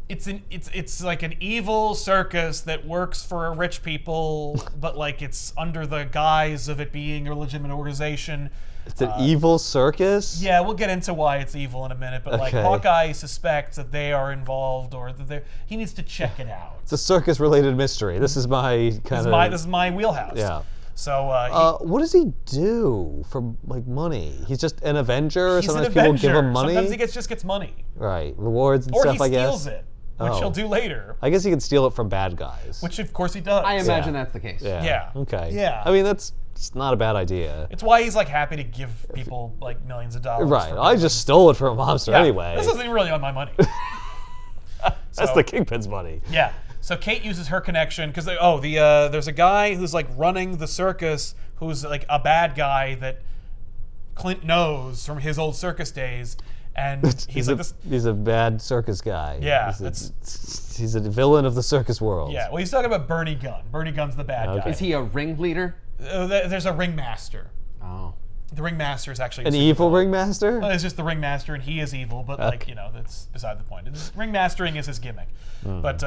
it's like an evil circus that works for rich people, but like it's under the guise of it being a legitimate organization. It's an evil circus? Yeah, we'll get into why it's evil in a minute, but like Okay. Hawkeye suspects that they are involved, or that he needs to check it out. It's a circus-related mystery. This is my kind of... This is my wheelhouse. Yeah. So What does he do for like money? He's just an Avenger, or he's an sometimes people give Avenger. him money? Sometimes he just gets money, Right. Rewards and or stuff, he I guess. steals it, which Oh. he'll do later. I guess he can steal it from bad guys. Which of course he does. I imagine that's the case. Yeah. Okay. Yeah. I mean, that's It's not a bad idea. It's why he's like happy to give people like millions of dollars. Right. for I just stole it from a monster Yeah, anyway. This isn't really on my money. That's the Kingpin's money. Yeah. So Kate uses her connection because there's a guy who's like running the circus who's like a bad guy that Clint knows from his old circus days, and he's like this. He's a bad circus guy. Yeah, he's a villain of the circus world. Yeah. Well, he's talking about Bernie Gunn. Bernie Gunn's the bad guy. Is he a ringleader? There's a ringmaster. Oh. The ringmaster is actually An evil ringmaster? Well, it's just the ringmaster, and he is evil, but like that's beside the point. Ringmastering is his gimmick. But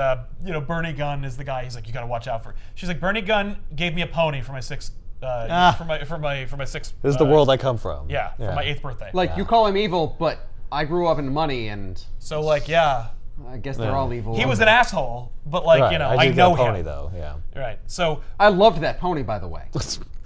Bernie Gunn is the guy. He's like, you got to watch out for. She's like, Bernie Gunn gave me a pony for my sixth. For my sixth. This is the world I come from. Yeah, for my 8th birthday. Like you call him evil, but I grew up in money, and so like yeah. I guess they're all evil. He was an asshole, but like Right. I did know that pony him. though. Yeah. Right. So I loved that pony, by the way.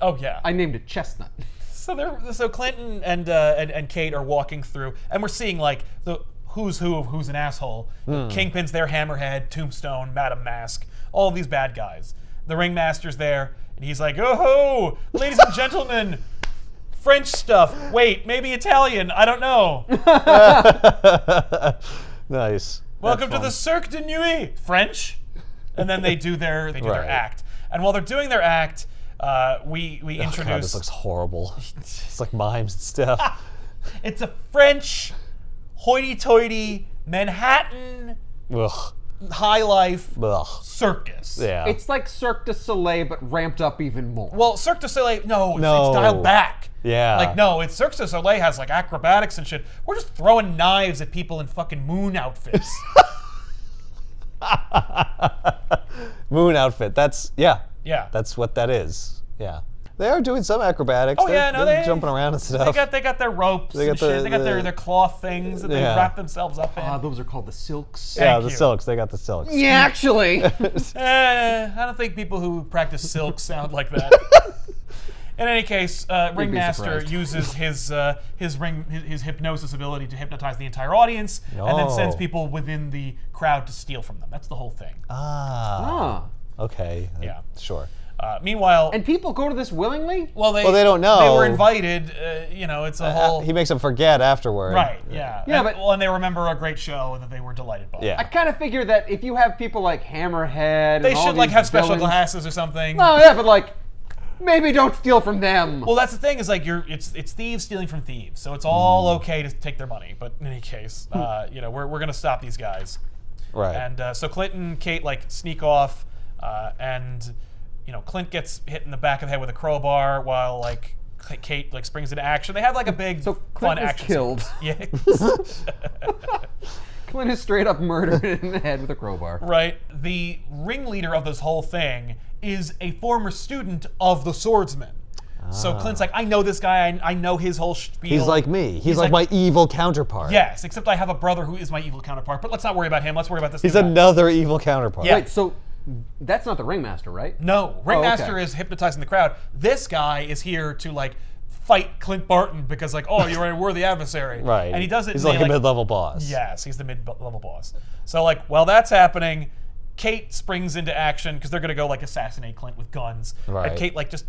oh yeah. I named it Chestnut. So Clinton and Kate are walking through, and we're seeing like the who's who of who's an asshole. Kingpin's there, Hammerhead, Tombstone, Madam Mask, all these bad guys. The ringmaster's there, and he's like, "Oh, ladies and gentlemen, French stuff. Wait, maybe Italian. I don't know. Nice. Welcome to the Cirque de Nuit. French." And then they do their Right. act. And while they're doing their act, we introduce. God, this looks horrible. It's like mimes and stuff. It's a French, hoity-toity, Manhattan, Ugh. high life Ugh. circus. Yeah. It's like Cirque du Soleil, but ramped up even more. Well, Cirque du Soleil, no, it's No. dialed back. Yeah. Like, no, it's Cirque du Soleil has like acrobatics and shit. We're just throwing knives at people in fucking moon outfits. Moon outfit. That's Yeah. That's what that is. Yeah. They are doing some acrobatics. Oh, yeah, no, they're they- jumping around and stuff. They got their ropes They got and shit. They got the- their cloth things that they Yeah. wrap themselves up in. Those are called the silks. yeah, Thank the you. silks. They got the silks. Yeah, actually. I don't think people who practice silk sound like that. In any case, Ringmaster surprised. uses his hypnosis ability to hypnotize the entire audience, and then sends Oh. people within the crowd to steal from them. That's the whole thing. Ah. Okay. Yeah. Sure. Meanwhile, And people go to this willingly? well, they they don't know. They were invited. It's a whole He makes them forget afterward. right. Yeah. Yeah, and, and they remember a great show that they were delighted by. Yeah. I kind of figure that if you have people like Hammerhead, They and all should like these have special villains- glasses or something. Oh yeah, but like, maybe don't steal from them. Well, that's the thing is like it's thieves stealing from thieves, so it's all okay to take their money. But in any case, we're gonna stop these guys. Right. And so Clint and Kate like sneak off, and Clint gets hit in the back of the head with a crowbar while like Kate like springs into action. They have like a big So fun Clint is action killed. sequence. Yeah. Clint is straight up murdered in the head with a crowbar. Right. The ringleader of this whole thing is a former student of the swordsman. So Clint's like, I know this guy. I know his whole spiel. He's like me. He's like my evil counterpart. Yes, except I have a brother who is my evil counterpart. But let's not worry about him. Let's worry about this. He's new guy. another evil counterpart. Yeah. Wait, so that's not the ringmaster, right? No, Ringmaster okay. is hypnotizing the crowd. This guy is here to like fight Clint Barton because like, oh, you're a worthy adversary. Right. And he does it. He's in like a mid-level boss. Yes, he's the mid-level boss. So like, while that's happening, Kate springs into action because they're gonna go like assassinate Clint with guns. Right. And Kate like just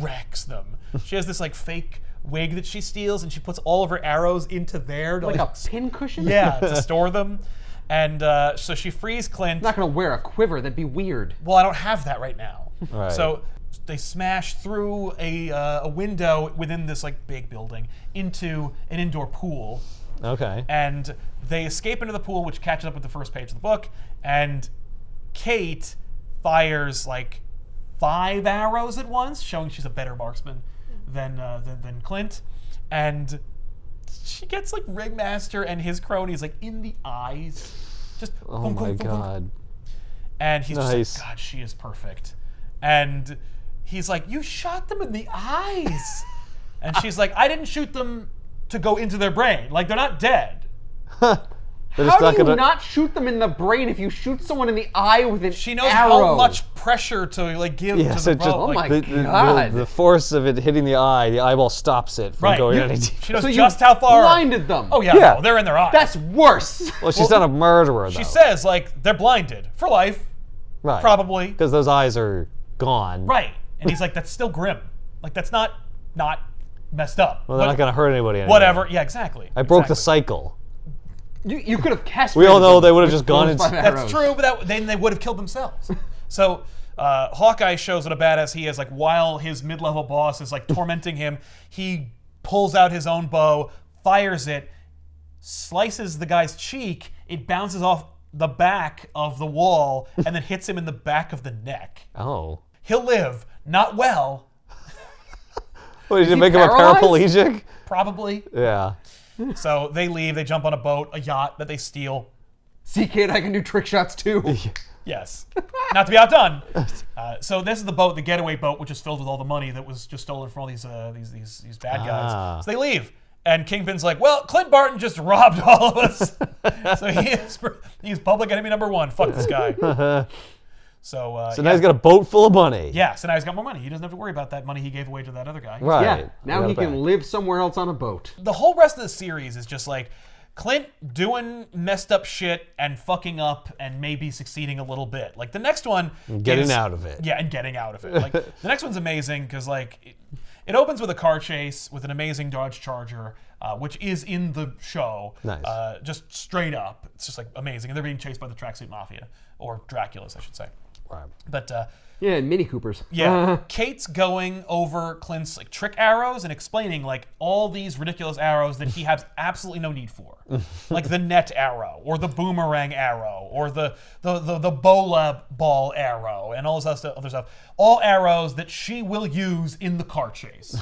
wrecks them. She has this like fake wig that she steals, and she puts all of her arrows into there to Like a pin cushion? yeah, to store them. And so she frees Clint. I'm not gonna wear a quiver. That'd be weird. Well, I don't have that right now. Right. So they smash through a window within this like big building into an indoor pool, Okay. and they escape into the pool, which catches up with the first page of the book. And Kate fires like 5 arrows at once, showing she's a better marksman than Clint. And she gets like Ringmaster and his cronies like in the eyes. Just Oh boom, my boom, boom, boom. god. And he's Nice. just like, God, she is perfect. And he's like, you shot them in the eyes. And she's like, I didn't shoot them to go into their brain. Like, they're not dead. They're How just not do you gonna. not shoot them in the brain if you shoot someone in the eye with an She knows arrow? how much pressure to like give Yeah, to so the just bow. Oh Like, my God. The force of it hitting the eye, the eyeball stops it from right. going You- any deeper. she knows So you just how far. blinded them. Oh, yeah, Yeah. no, they're in their eyes. That's worse. Well, she's not a murderer, though. She says, like, they're blinded for life, right. probably. Because those eyes are gone. Right. And he's like, that's still grim. Like that's not messed up. Well, they're not going to hurt anybody anymore. Whatever. Yeah, exactly. I broke the cycle. You could have castrated We all know them they would have with just gone bows and... by That's arrows. true, but then they would have killed themselves. So Hawkeye shows what a badass he is. Like while his mid-level boss is like tormenting him, he pulls out his own bow, fires it, slices the guy's cheek. It bounces off the back of the wall and then hits him in the back of the neck. Oh. He'll live, not well, What, did you he make him a paralyzed? paraplegic? probably. Yeah. So they leave. They jump on a boat, a yacht that they steal. See, kid, I can do trick shots too. Yes. Not to be outdone. So this is the boat, the getaway boat, which is filled with all the money that was just stolen from all these bad guys. Ah. So they leave. And Kingpin's like, well, Clint Barton just robbed all of us. So he's public enemy number one. Fuck this guy. So So now he's got a boat full of money. yeah, so now he's got more money. He doesn't have to worry about that money he gave away to that other guy. Right. Yeah, now Got he it back. can live somewhere else on a boat. The whole rest of the series is just like Clint doing messed up shit and fucking up and maybe succeeding a little bit. Like the next one Getting out of it. Yeah, and getting out of it. Like the next one's amazing because like it opens with a car chase with an amazing Dodge Charger, which is in the show. Nice. Just straight up, it's just like amazing, and they're being chased by the Tracksuit Mafia or Draculas, I should say. Right. But Yeah, Mini Coopers. yeah, Kate's going over Clint's like trick arrows and explaining like all these ridiculous arrows that he has absolutely no need for, like the net arrow or the boomerang arrow or the bola ball arrow and all this other stuff. All arrows that she will use in the car chase.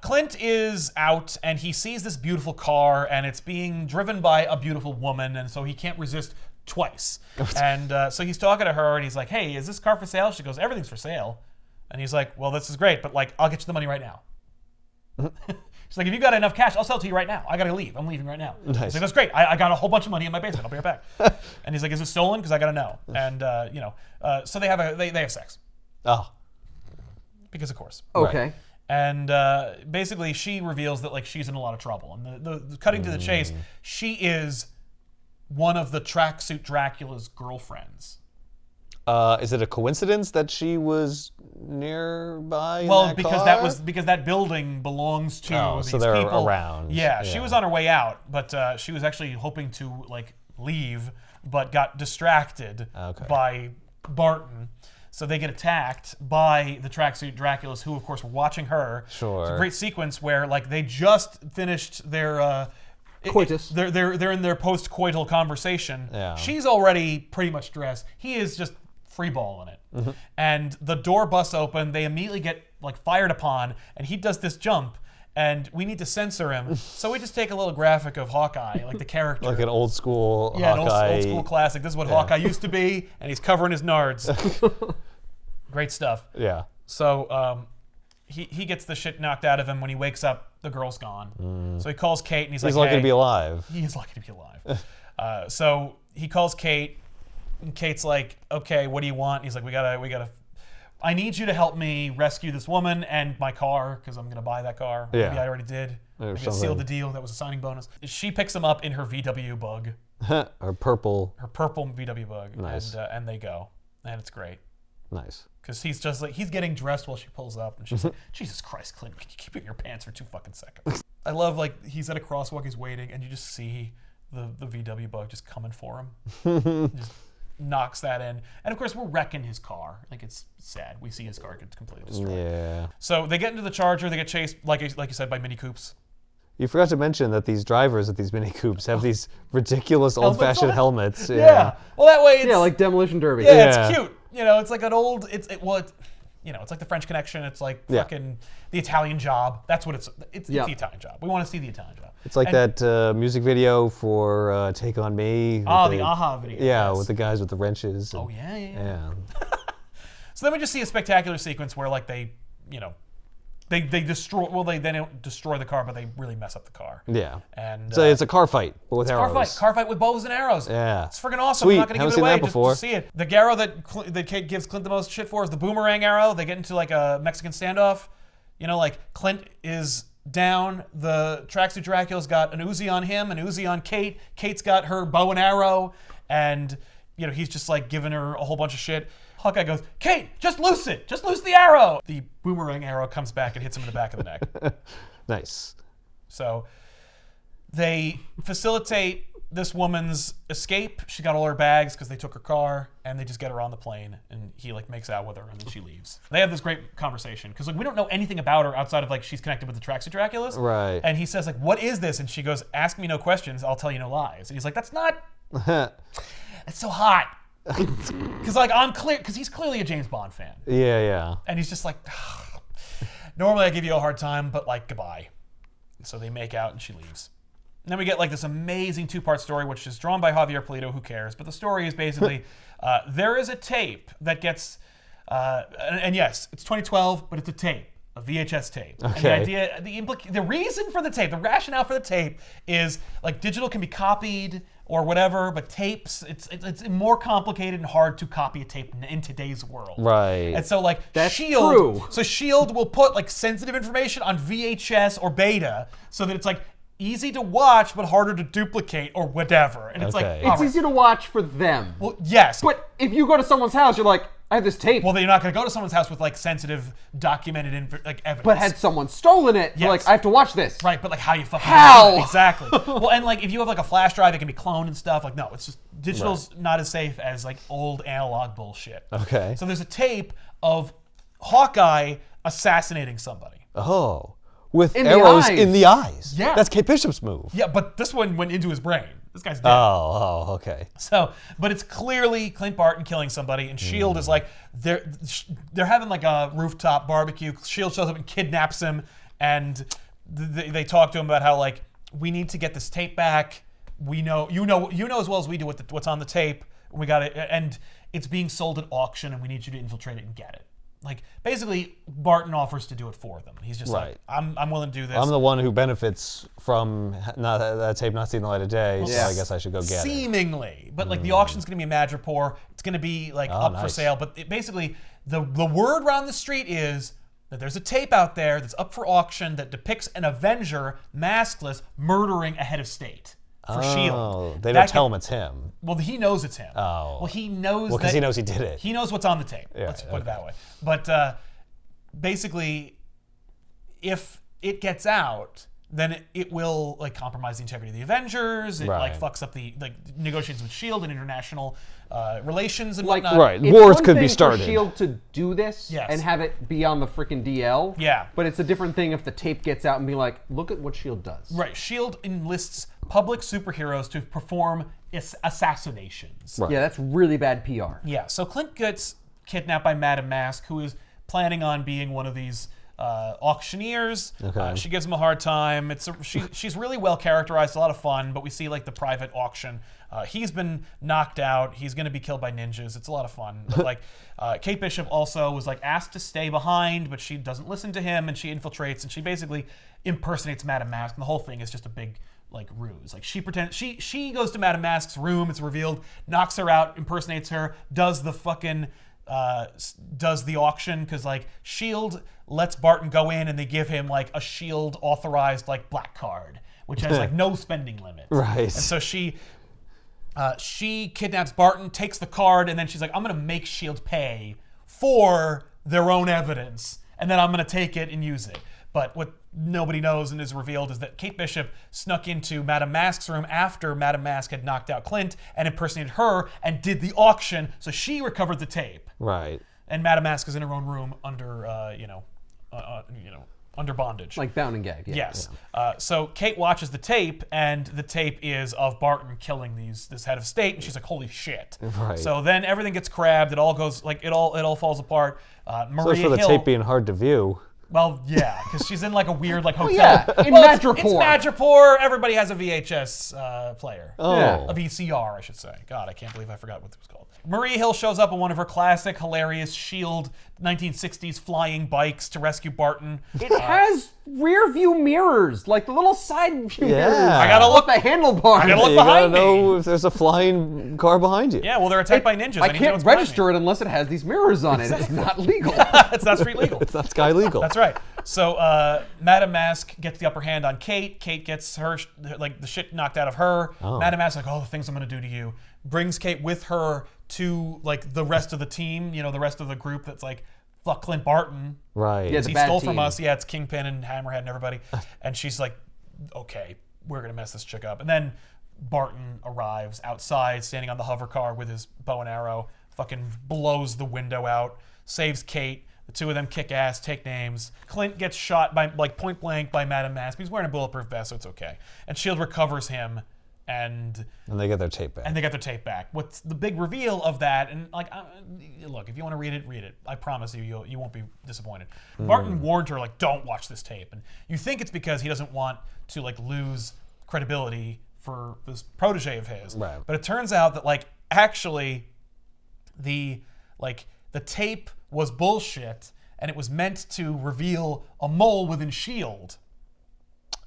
Clint is out and he sees this beautiful car and it's being driven by a beautiful woman, and so he can't resist twice. And so he's talking to her and he's like, hey, is this car for sale? She goes, everything's for sale. And he's like, well, this is great, but like, I'll get you the money right now. She's like, if you got enough cash, I'll sell it to you right now. I gotta leave. I'm leaving right now. Nice. He's like, that's great. I got a whole bunch of money in my basement. I'll be right back. And he's like, is it stolen? Because I gotta know. And so they have sex. Oh. Because of course. Okay. And basically, she reveals that like she's in a lot of trouble. And the cutting to the chase, she is one of the Tracksuit Dracula's girlfriends. Is it a coincidence that she was nearby? in Well, that because car? because that building belongs to Oh, these so they're people. around. Yeah, she Yeah. was on her way out, but she was actually hoping to like leave, but got distracted Okay. by Barton. So they get attacked by the Tracksuit Draculas, who of course were watching her. Sure. It's a great sequence where like they just finished their Coitus. They're in their post-coital conversation. Yeah. She's already pretty much dressed. He is just freeballing it. And the door busts open. They immediately get like fired upon, and he does this jump. And we need to censor him, so we just take a little graphic of Hawkeye, like the character. Like an old school yeah, an Hawkeye. old school classic. This is what Hawkeye used to be, and he's covering his nards. Great stuff. Yeah. So he gets the shit knocked out of him. When he wakes up, the girl's gone. So he calls Kate, and he's He's like, lucky hey, to be alive. he is lucky to be alive. So he calls Kate, and Kate's like, okay, what do you want? And he's like, we gotta, I need you to help me rescue this woman and my car, because I'm gonna buy that car. Yeah. Maybe I already did. Or I gotta something. seal the deal. That was a signing bonus. She picks him up in her VW bug, Or purple. her purple VW bug. Nice. And they go. And it's great. Nice. Because he's just like, he's getting dressed while she pulls up, and she's like, Jesus Christ, Clint, can you keep it in your pants for 2 fucking seconds? I love, like, he's at a crosswalk, he's waiting, and you just see the VW bug just coming for him. Just knocks that in. And of course, we're wrecking his car. Like, it's sad. We see his car get completely destroyed. Yeah. So they get into the Charger, they get chased, like you said, by Mini Coopes. You forgot to mention that these drivers of these Mini Coopes have these ridiculous old-fashioned on? helmets. Yeah. Well, that way it's... Yeah, like Demolition Derby. Yeah, Yeah. it's cute. You know, it's like an old. It's like the French Connection. It's like Yeah. fucking the Italian Job. That's what it's. It's Yep. the Italian Job. We want to see the Italian Job. It's like And- that music video for Take On Me. Oh, with the Aha video. Yeah, yes. with the guys with the wrenches. Oh and- yeah. Yeah. So then we just see a spectacular sequence where like they destroy. Well, they don't destroy the car, but they really mess up the car. Yeah. And So it's a car fight, but with arrows. car fight with bows and arrows. Yeah. It's freaking awesome. Sweet. I'm not gonna Haven't give it seen away. that before. Just see it. The arrow that Kate gives Clint the most shit for is the boomerang arrow. They get into like a Mexican standoff. You know, like Clint is down. The Tracksuit Dracula's got an Uzi on him, an Uzi on Kate. Kate's got her bow and arrow, and he's just like giving her a whole bunch of shit. Hawkeye goes, Kate, just loose it. Just loose the arrow. The boomerang arrow comes back and hits him in the back of the neck. Nice. So they facilitate this woman's escape. She got all her bags because they took her car, and they just get her on the plane, and he like makes out with her, and then she leaves. They have this great conversation because like we don't know anything about her outside of like she's connected with the Traxxas Draculas. Right. And he says like, what is this? And she goes, ask me no questions, I'll tell you no lies. And he's like, that's not, it's so hot. Because like I'm clear, because he's clearly a James Bond fan. Yeah. And he's just like, normally I give you a hard time, but like goodbye. So they make out and she leaves. And then we get like this amazing 2-part story, which is drawn by Javier Pulido, who cares? But the story is basically, there is a tape that gets, and yes, it's 2012, but it's a tape, a VHS tape. Okay. And the reason for the tape, the rationale for the tape is like digital can be copied or whatever, but tapes, it's more complicated and hard to copy a tape in today's world. Right. And so like That's Shield, true. so Shield will put like sensitive information on VHS or beta so that it's like easy to watch but harder to duplicate or whatever. And it's like, Okay. all It's right. easy to watch for them. Well, yes. But if you go to someone's house, you're like, I have this tape. Well, then you're not going to go to someone's house with like sensitive, documented like evidence. But had someone stolen it, you're Yes. like, I have to watch this. Right, but like how you fucking How? do it. Exactly. Well, and like if you have like a flash drive, it can be cloned and stuff. Like no, it's just digital's not as safe as like old analog bullshit. Okay. So there's a tape of Hawkeye assassinating somebody. Oh. With In the arrows eyes. in the eyes. Yeah. That's Kate Bishop's move. Yeah, but this one went into his brain. This guy's dead. Oh, okay. So, but it's clearly Clint Barton killing somebody, and Shield is like they're having like a rooftop barbecue. Shield shows up and kidnaps him, and they talk to him about how like we need to get this tape back. We know you know as well as we do what's on the tape. We got it, and it's being sold at auction, and we need you to infiltrate it and get it. Like basically, Barton offers to do it for them. He's just Right. like, I'm willing to do this. I'm the one who benefits from that tape not seeing the light of day, so I guess I should go get it. Seemingly, but like the auction's going to be a Madripoor. It's going to be like up for nice. sale. But basically, the word around the street is that there's a tape out there that's up for auction that depicts an Avenger maskless murdering a head of state for Shield. Oh, they don't tell him it's him. Well, he knows it's him. Oh. Well, he knows. Well, because he knows he did it. He knows what's on the tape. Yeah, Let's put it that way. But basically, if it gets out, then it will like compromise the integrity of the Avengers. It like Right. fucks up the like negotiations with Shield and international relations and Like, whatnot. Right. It's Wars one could be thing started. for Shield to do this Yes. and have it be on the freaking DL. Yeah. But it's a different thing if the tape gets out and be like, look at what Shield does. Right. Shield enlists public superheroes to perform assassinations. Right. Yeah, that's really bad PR. Yeah, so Clint gets kidnapped by Madame Mask, who is planning on being one of these auctioneers. Okay. She gives him a hard time. She's really well characterized, a lot of fun, but we see like the private auction. He's been knocked out. He's going to be killed by ninjas. It's a lot of fun. But like Kate Bishop also was like asked to stay behind, but she doesn't listen to him, and she infiltrates, and she basically impersonates Madame Mask, and the whole thing is just a big like ruse. Like she pretends she goes to Madame Mask's room, it's revealed, knocks her out, impersonates her, does the fucking does the auction, because like Shield lets Barton go in and they give him like a Shield authorized like black card, which has like no spending limit. Right. And so she kidnaps Barton, takes the card, and then she's like, I'm gonna make Shield pay for their own evidence, and then I'm gonna take it and use it. But what nobody knows and is revealed is that Kate Bishop snuck into Madame Mask's room after Madame Mask had knocked out Clint and impersonated her and did the auction, so she recovered the tape. Right. And Madame Mask is in her own room under, under bondage. Like bound and gag. Yeah. Yes. So Kate watches the tape, and the tape is of Barton killing this head of state, and she's like, "Holy shit!" Right. So then everything gets crabbed. It all goes like it all falls apart. Maria So as for the Hill, tape being hard to view. well, yeah, because she's in like a weird like hotel. yeah, in Well, it's Madripoor. Madripoor. Everybody has a VHS player. Oh. Yeah. A VCR, I should say. God, I can't believe I forgot what it was called. Maria Hill shows up on one of her classic, hilarious Shield 1960s flying bikes to rescue Barton. It has rear view mirrors, like the little side view Yeah. mirrors. I gotta look- off the handlebar. I gotta look You behind gotta me. know if there's a flying car behind you. Yeah, well, they're attacked by ninjas. I need to know can't what's behind me. register it unless it has these mirrors on it. It's not legal. It's not street legal. It's not sky legal. That's right. So Madame Mask gets the upper hand on Kate. Kate gets her the shit knocked out of her. Madame Mask the things I'm gonna do to you. Brings Kate with her to the rest of the team. The rest of the group that's like, fuck Clint Barton. Right. Yeah, it's a He bad stole team. from us. Yeah, it's Kingpin and Hammerhead and everybody. And she's like, okay, we're gonna mess this chick up. And then Barton arrives outside, standing on the hover car with his bow and arrow, fucking blows the window out, saves Kate. The two of them kick ass, take names. Clint gets shot by point blank by Madame Mask. He's wearing a bulletproof vest, so it's okay. And S.H.I.E.L.D. recovers him, and they get their tape back. they get their tape back. What's the big reveal of that? And look, if you want to read it. I promise you won't be disappointed. Barton warned her don't watch this tape, and you think it's because he doesn't want to lose credibility for this protege of his. Right. But it turns out that actually the tape was bullshit, and it was meant to reveal a mole within S.H.I.E.L.D.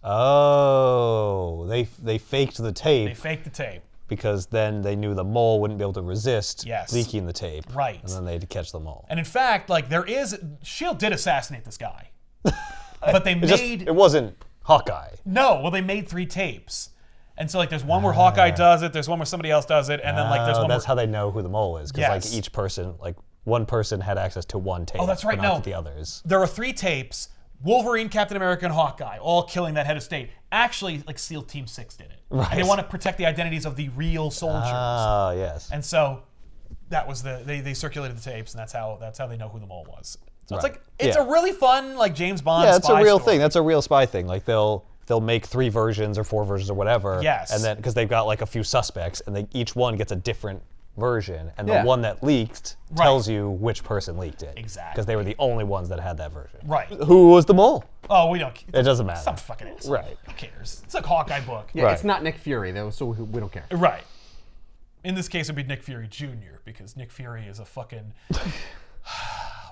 Oh, they faked the tape. They faked the tape. Because then they knew the mole wouldn't be able to resist Yes. leaking the tape. Right. And then they had to catch the mole. And in fact, S.H.I.E.L.D. did assassinate this guy. But they It wasn't Hawkeye. No, well, they made 3 tapes. And so there's one where Hawkeye does it, there's one where somebody else does it, and then there's one that's where... how they know who the mole is. Because Yes. each person, one person had access to one tape. Oh, that's right, but not no. the others. There are 3 tapes, Wolverine, Captain America, and Hawkeye, all killing that head of state. Actually, SEAL Team 6 did it. Right. And they want to protect the identities of the real soldiers. Ah, yes. And so that was they circulated the tapes, and that's how they know who the mole was. So Right. it's Yeah. a really fun James Bond Yeah, it's a spy real story. thing. That's a real spy thing. They'll make 3 versions or 4 versions or whatever. Yes. And then because they've got a few suspects, and each one gets a different version, and Yeah. the one that leaked Right. tells you which person leaked it. Exactly. Because they were the only ones that had that version. Right. Who was the mole? Oh, we don't... It doesn't matter. Some fucking asshole. Right. Who cares? It's a Hawkeye book. Yeah, Right. it's not Nick Fury though, so we don't care. Right. In this case, it would be Nick Fury Jr. because Nick Fury is a fucking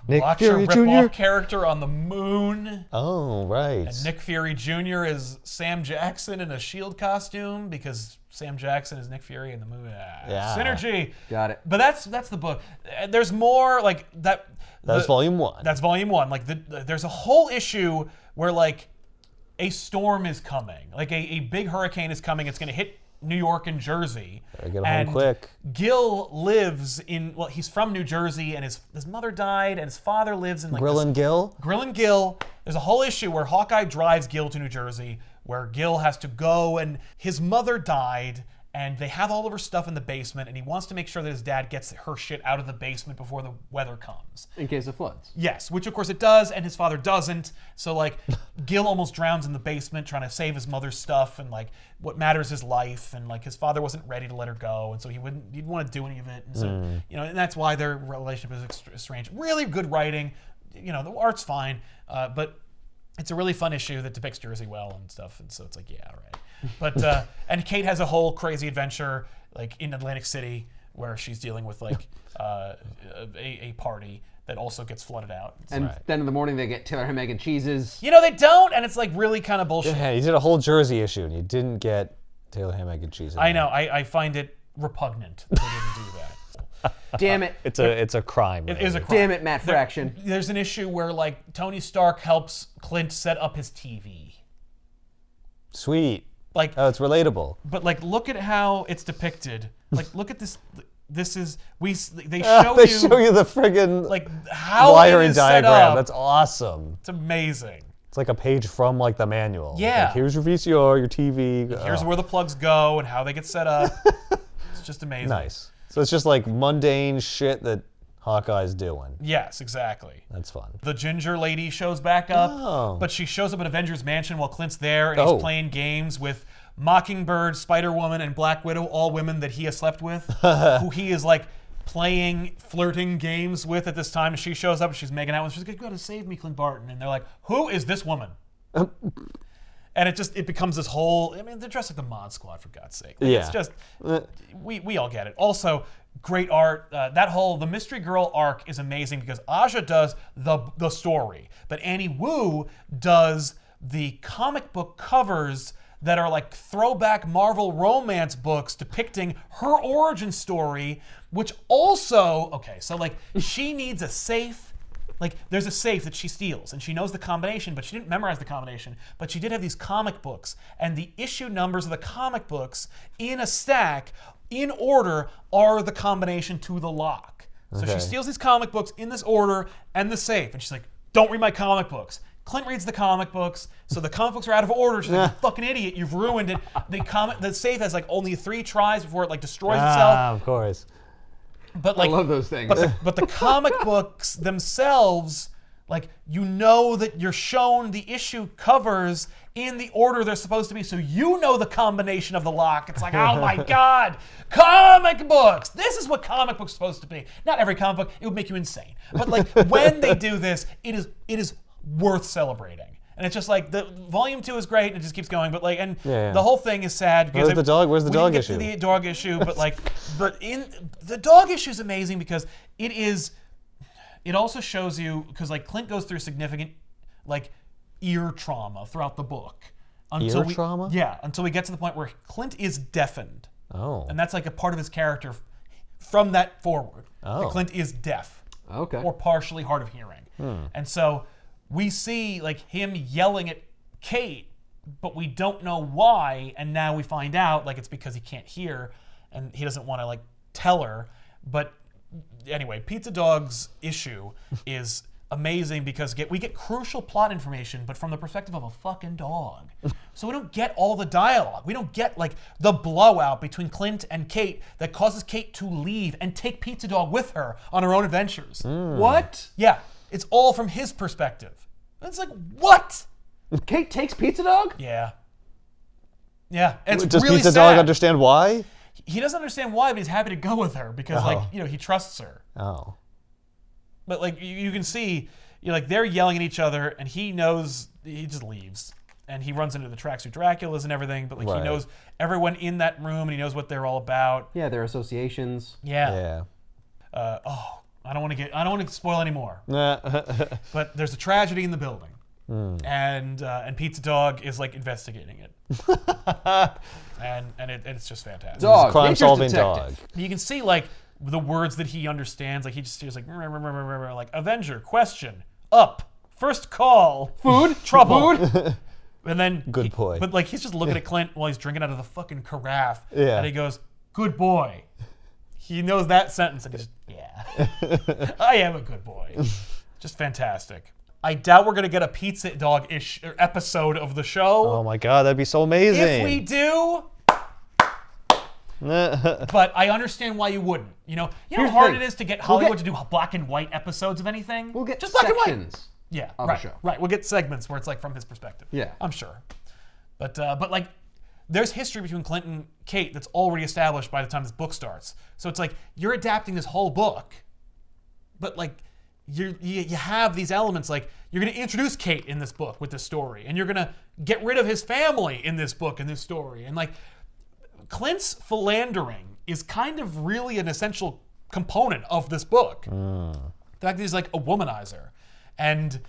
Nick Watcher Fury rip-off Jr. character on the moon. Oh, right. And Nick Fury Jr. is Sam Jackson in a S.H.I.E.L.D. costume because Sam Jackson is Nick Fury in the movie. Yeah. Synergy. Got it. But that's the book. There's more that. That's volume 1. That's volume 1. There's a whole issue where a storm is coming. A big hurricane is coming. It's going to hit New York and Jersey. Better get home quick. Gil lives in, he's from New Jersey, and his mother died, and his father lives in Grill and Gill? Grill and Gil. There's a whole issue where Hawkeye drives Gil to New Jersey, where Gil has to go, and his mother died, and they have all of her stuff in the basement, and he wants to make sure that his dad gets her shit out of the basement before the weather comes. In case of floods. Yes, which of course it does, and his father doesn't. So Gil almost drowns in the basement trying to save his mother's stuff, and what matters is life, and his father wasn't ready to let her go, and so he didn't want to do any of it, and so and that's why their relationship is strange. Really good writing, the art's fine, but it's a really fun issue that depicts Jersey well and stuff, and so it's yeah, all right. But and Kate has a whole crazy adventure in Atlantic City where she's dealing with a party that also gets flooded out. And then in the morning they get Taylor ham, egg, and cheeses. They don't, and it's really kind of bullshit. Yeah, you did a whole Jersey issue, and you didn't get Taylor ham, egg, and cheese. I know. I find it repugnant that they didn't do that. Damn it. It's a crime. It is a crime. Damn it, Matt Fraction. There's an issue where Tony Stark helps Clint set up his TV. Sweet. Oh, it's relatable. But look at how it's depicted. Look at this. This is they show They you show you the friggin' how wiring it is set diagram. up. That's awesome. It's amazing. It's like a page from the manual. Yeah. Here's your VCR, your TV. Here's where the plugs go and how they get set up. It's just amazing. Nice. So it's just mundane shit that Hawkeye's doing. Yes, exactly. That's fun. The ginger lady shows back up, Oh. but she shows up at Avengers Mansion while Clint's there, and he's playing games with Mockingbird, Spider-Woman, and Black Widow, all women that he has slept with, who he is playing, flirting games with at this time. And she shows up and she's making out with. She's like, "You gotta save me, Clint Barton." And they're like, "Who is this woman?" And it becomes this whole. I mean, they're dressed like the Mod Squad, for God's sake. Yeah. It's just we all get it. Also, great art. The Mystery Girl arc is amazing because Aja does the story, but Annie Wu does the comic book covers that are throwback Marvel romance books depicting her origin story, which also, she needs a safe like there's a safe that she steals, and she knows the combination, but she didn't memorize the combination. But she did have these comic books, and the issue numbers of the comic books in a stack, in order, are the combination to the lock. So she steals these comic books in this order and the safe, and she's like, "Don't read my comic books." Clint reads the comic books, so the comic books are out of order. She's like, "You fucking idiot, you've ruined it." The safe has like only 3 tries before it like destroys itself. Of course. But like, I love those things. But the comic books themselves, like, you know that you're shown the issue covers in the order they're supposed to be, so you know the combination of the lock. It's like, oh my god, comic books! This is what comic books are supposed to be. Not every comic book, it would make you insane. But like, when they do this, it is worth celebrating. And it's just like, the volume 2 is great, and it just keeps going. But like, and the whole thing is sad because Where's the dog? Where's the dog issue? The dog issue, but like, in the dog issue is amazing because it also shows you, because like Clint goes through significant like ear trauma throughout the book. Ear trauma? Yeah, until we get to the point where Clint is deafened. Oh. And that's like a part of his character from that forward. Oh. That Clint is deaf. Okay. Or partially hard of hearing. And so we see like him yelling at Kate, but we don't know why, and now we find out like it's because he can't hear and he doesn't want to like tell her. But anyway, Pizza Dog's issue is amazing because we get crucial plot information, but from the perspective of a fucking dog. So we don't get all the dialogue. We don't get like the blowout between Clint and Kate that causes Kate to leave and take Pizza Dog with her on her own adventures. What? Yeah, it's all from his perspective. It's like, what? Kate takes Pizza Dog? Yeah. Yeah, it's Does really Pizza sad. Dog understand why? He doesn't understand why, but he's happy to go with her because, like, you know, he trusts her. Oh. But like, you can see, like, they're yelling at each other, and he knows. He just leaves, and he runs into the tracksuit Draculas and everything. But like, he knows everyone in that room, and he knows what they're all about. Yeah, their associations. Yeah. I don't want to spoil any more. But there's a tragedy in the building, and Pizza Dog is like investigating it, and it's just fantastic. Dog, crime-solving nature's dog. detective. You can see like the words that he understands. Like he just hears like Avenger, question, up, first call, Food, trouble, food. and then Good boy. But like he's just looking at Clint while he's drinking out of the fucking carafe, Yeah. and he goes, "Good boy." He knows that sentence, and he's yeah, I am a good boy. Just fantastic. I doubt we're gonna get a Pizza Dog-ish episode of the show. Oh my god, that'd be so amazing. If we do. But I understand why you wouldn't. You know Here's how hard the it thing. is to get Hollywood to do black and white episodes of anything? We'll get just black and white. sections. Yeah, of a right. show. Right. We'll get segments where it's like from his perspective. Yeah. I'm sure. But like, there's history between Clint and Kate that's already established by the time this book starts. So it's like you're adapting this whole book, but like you have these elements. Like you're going to introduce Kate in this book with this story, and you're going to get rid of his family in this book and this story, and like Clint's philandering is kind of really an essential component of this book. The fact that he's like a womanizer, and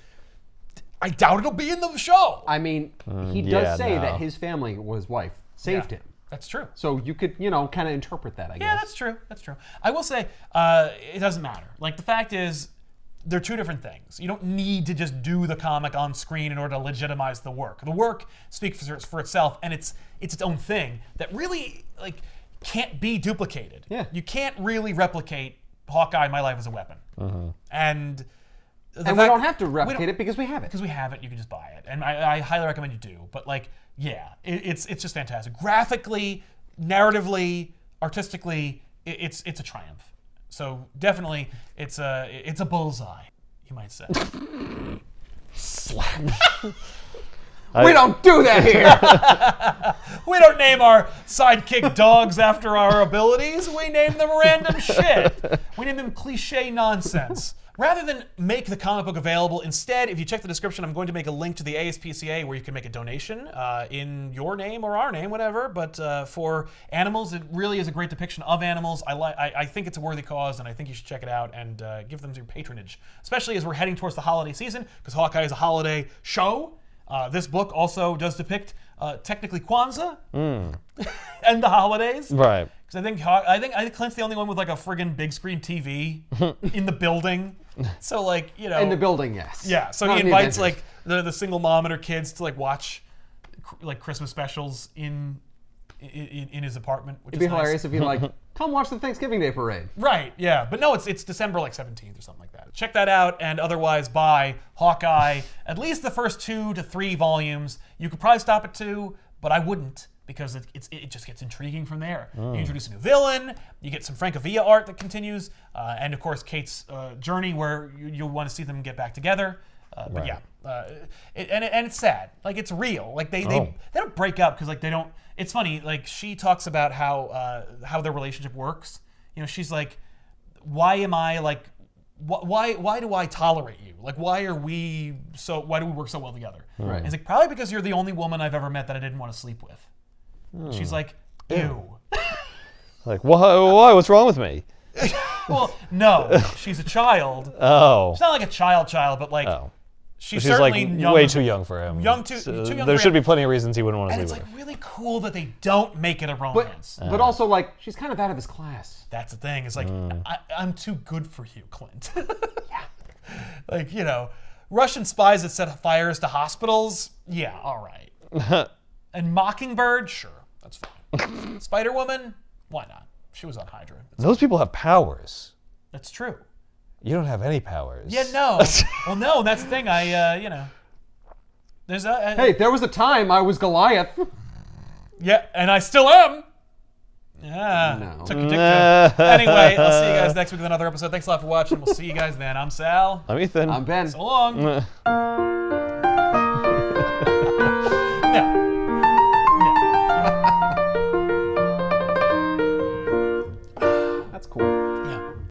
I doubt it'll be in the show. I mean, he yeah, does say no. that his family or his wife saved him. That's true. So you could, kind of interpret that, I guess. Yeah, that's true. That's true. I will say, it doesn't matter. Like, the fact is, they're two different things. You don't need to just do the comic on screen in order to legitimize the work. The work speaks for itself, and it's its own thing that really, like, can't be duplicated. Yeah. You can't really replicate Hawkeye, My Life as a Weapon. And we don't have to replicate it because we have it. Because we have it, you can just buy it. And I highly recommend you do. But like, yeah, it's just fantastic. Graphically, narratively, artistically, it's a triumph. So definitely, it's a bullseye, you might say. Slap. We don't do that here. We don't name our sidekick dogs after our abilities. We name them random shit. We name them cliche nonsense. Rather than make the comic book available, instead, if you check the description, I'm going to make a link to the ASPCA where you can make a donation in your name or our name, whatever. But for animals, it really is a great depiction of animals. I think it's a worthy cause, and I think you should check it out and give them your patronage, especially as we're heading towards the holiday season, because Hawkeye is a holiday show. This book also does depict technically Kwanzaa and the holidays. Right. Because I think Clint's the only one with like a friggin' big screen TV in the building. So like, you know, In the building, yes. yeah. So Not he in the invites Avengers. like the single mom and her kids to like watch like Christmas specials in his apartment, which It'd be is nice. hilarious if you like, come watch the Thanksgiving Day parade. Right, yeah. But no, it's December like 17th or something like that. Check that out, and otherwise buy Hawkeye, at least the first 2 to 3 volumes. You could probably stop at 2, but I wouldn't, because it just gets intriguing from there. You introduce a new villain, you get some Francavilla art that continues, and of course Kate's journey where you'll want to see them get back together. But yeah, and it's sad. Like, it's real. Like they don't break up because like they don't. It's funny. Like, she talks about how their relationship works. You know, she's like, why am I like, why do I tolerate you? Like, why do we work so well together? Right. And it's like, probably because you're the only woman I've ever met that I didn't want to sleep with. And she's like, ew. Like, why? What's wrong with me? Well, no, she's a child. Oh. She's not like a child, but like. Oh. She's She's like certainly young, way too young for him. too young There for should him. be plenty of reasons he wouldn't want to And sleep it's with like really cool that they don't make it a But romance. but also like she's kind of out of his class. That's the thing. It's like I'm too good for you, Clint. Yeah. Like, you know, Russian spies that set fires to hospitals. Yeah, all right. And Mockingbird, sure, that's fine. Spider Woman, why not? She was on Hydra. Those people have powers. That's true. You don't have any powers. Yeah, no. Well, no, that's the thing. You know, there's a Hey, there was a time I was Goliath. yeah, and I still am. Yeah. No. Took your dick joke. Anyway, I'll see you guys next week with another episode. Thanks a lot for watching. We'll see you guys then. I'm Sal. I'm Ethan. I'm Ben. So long.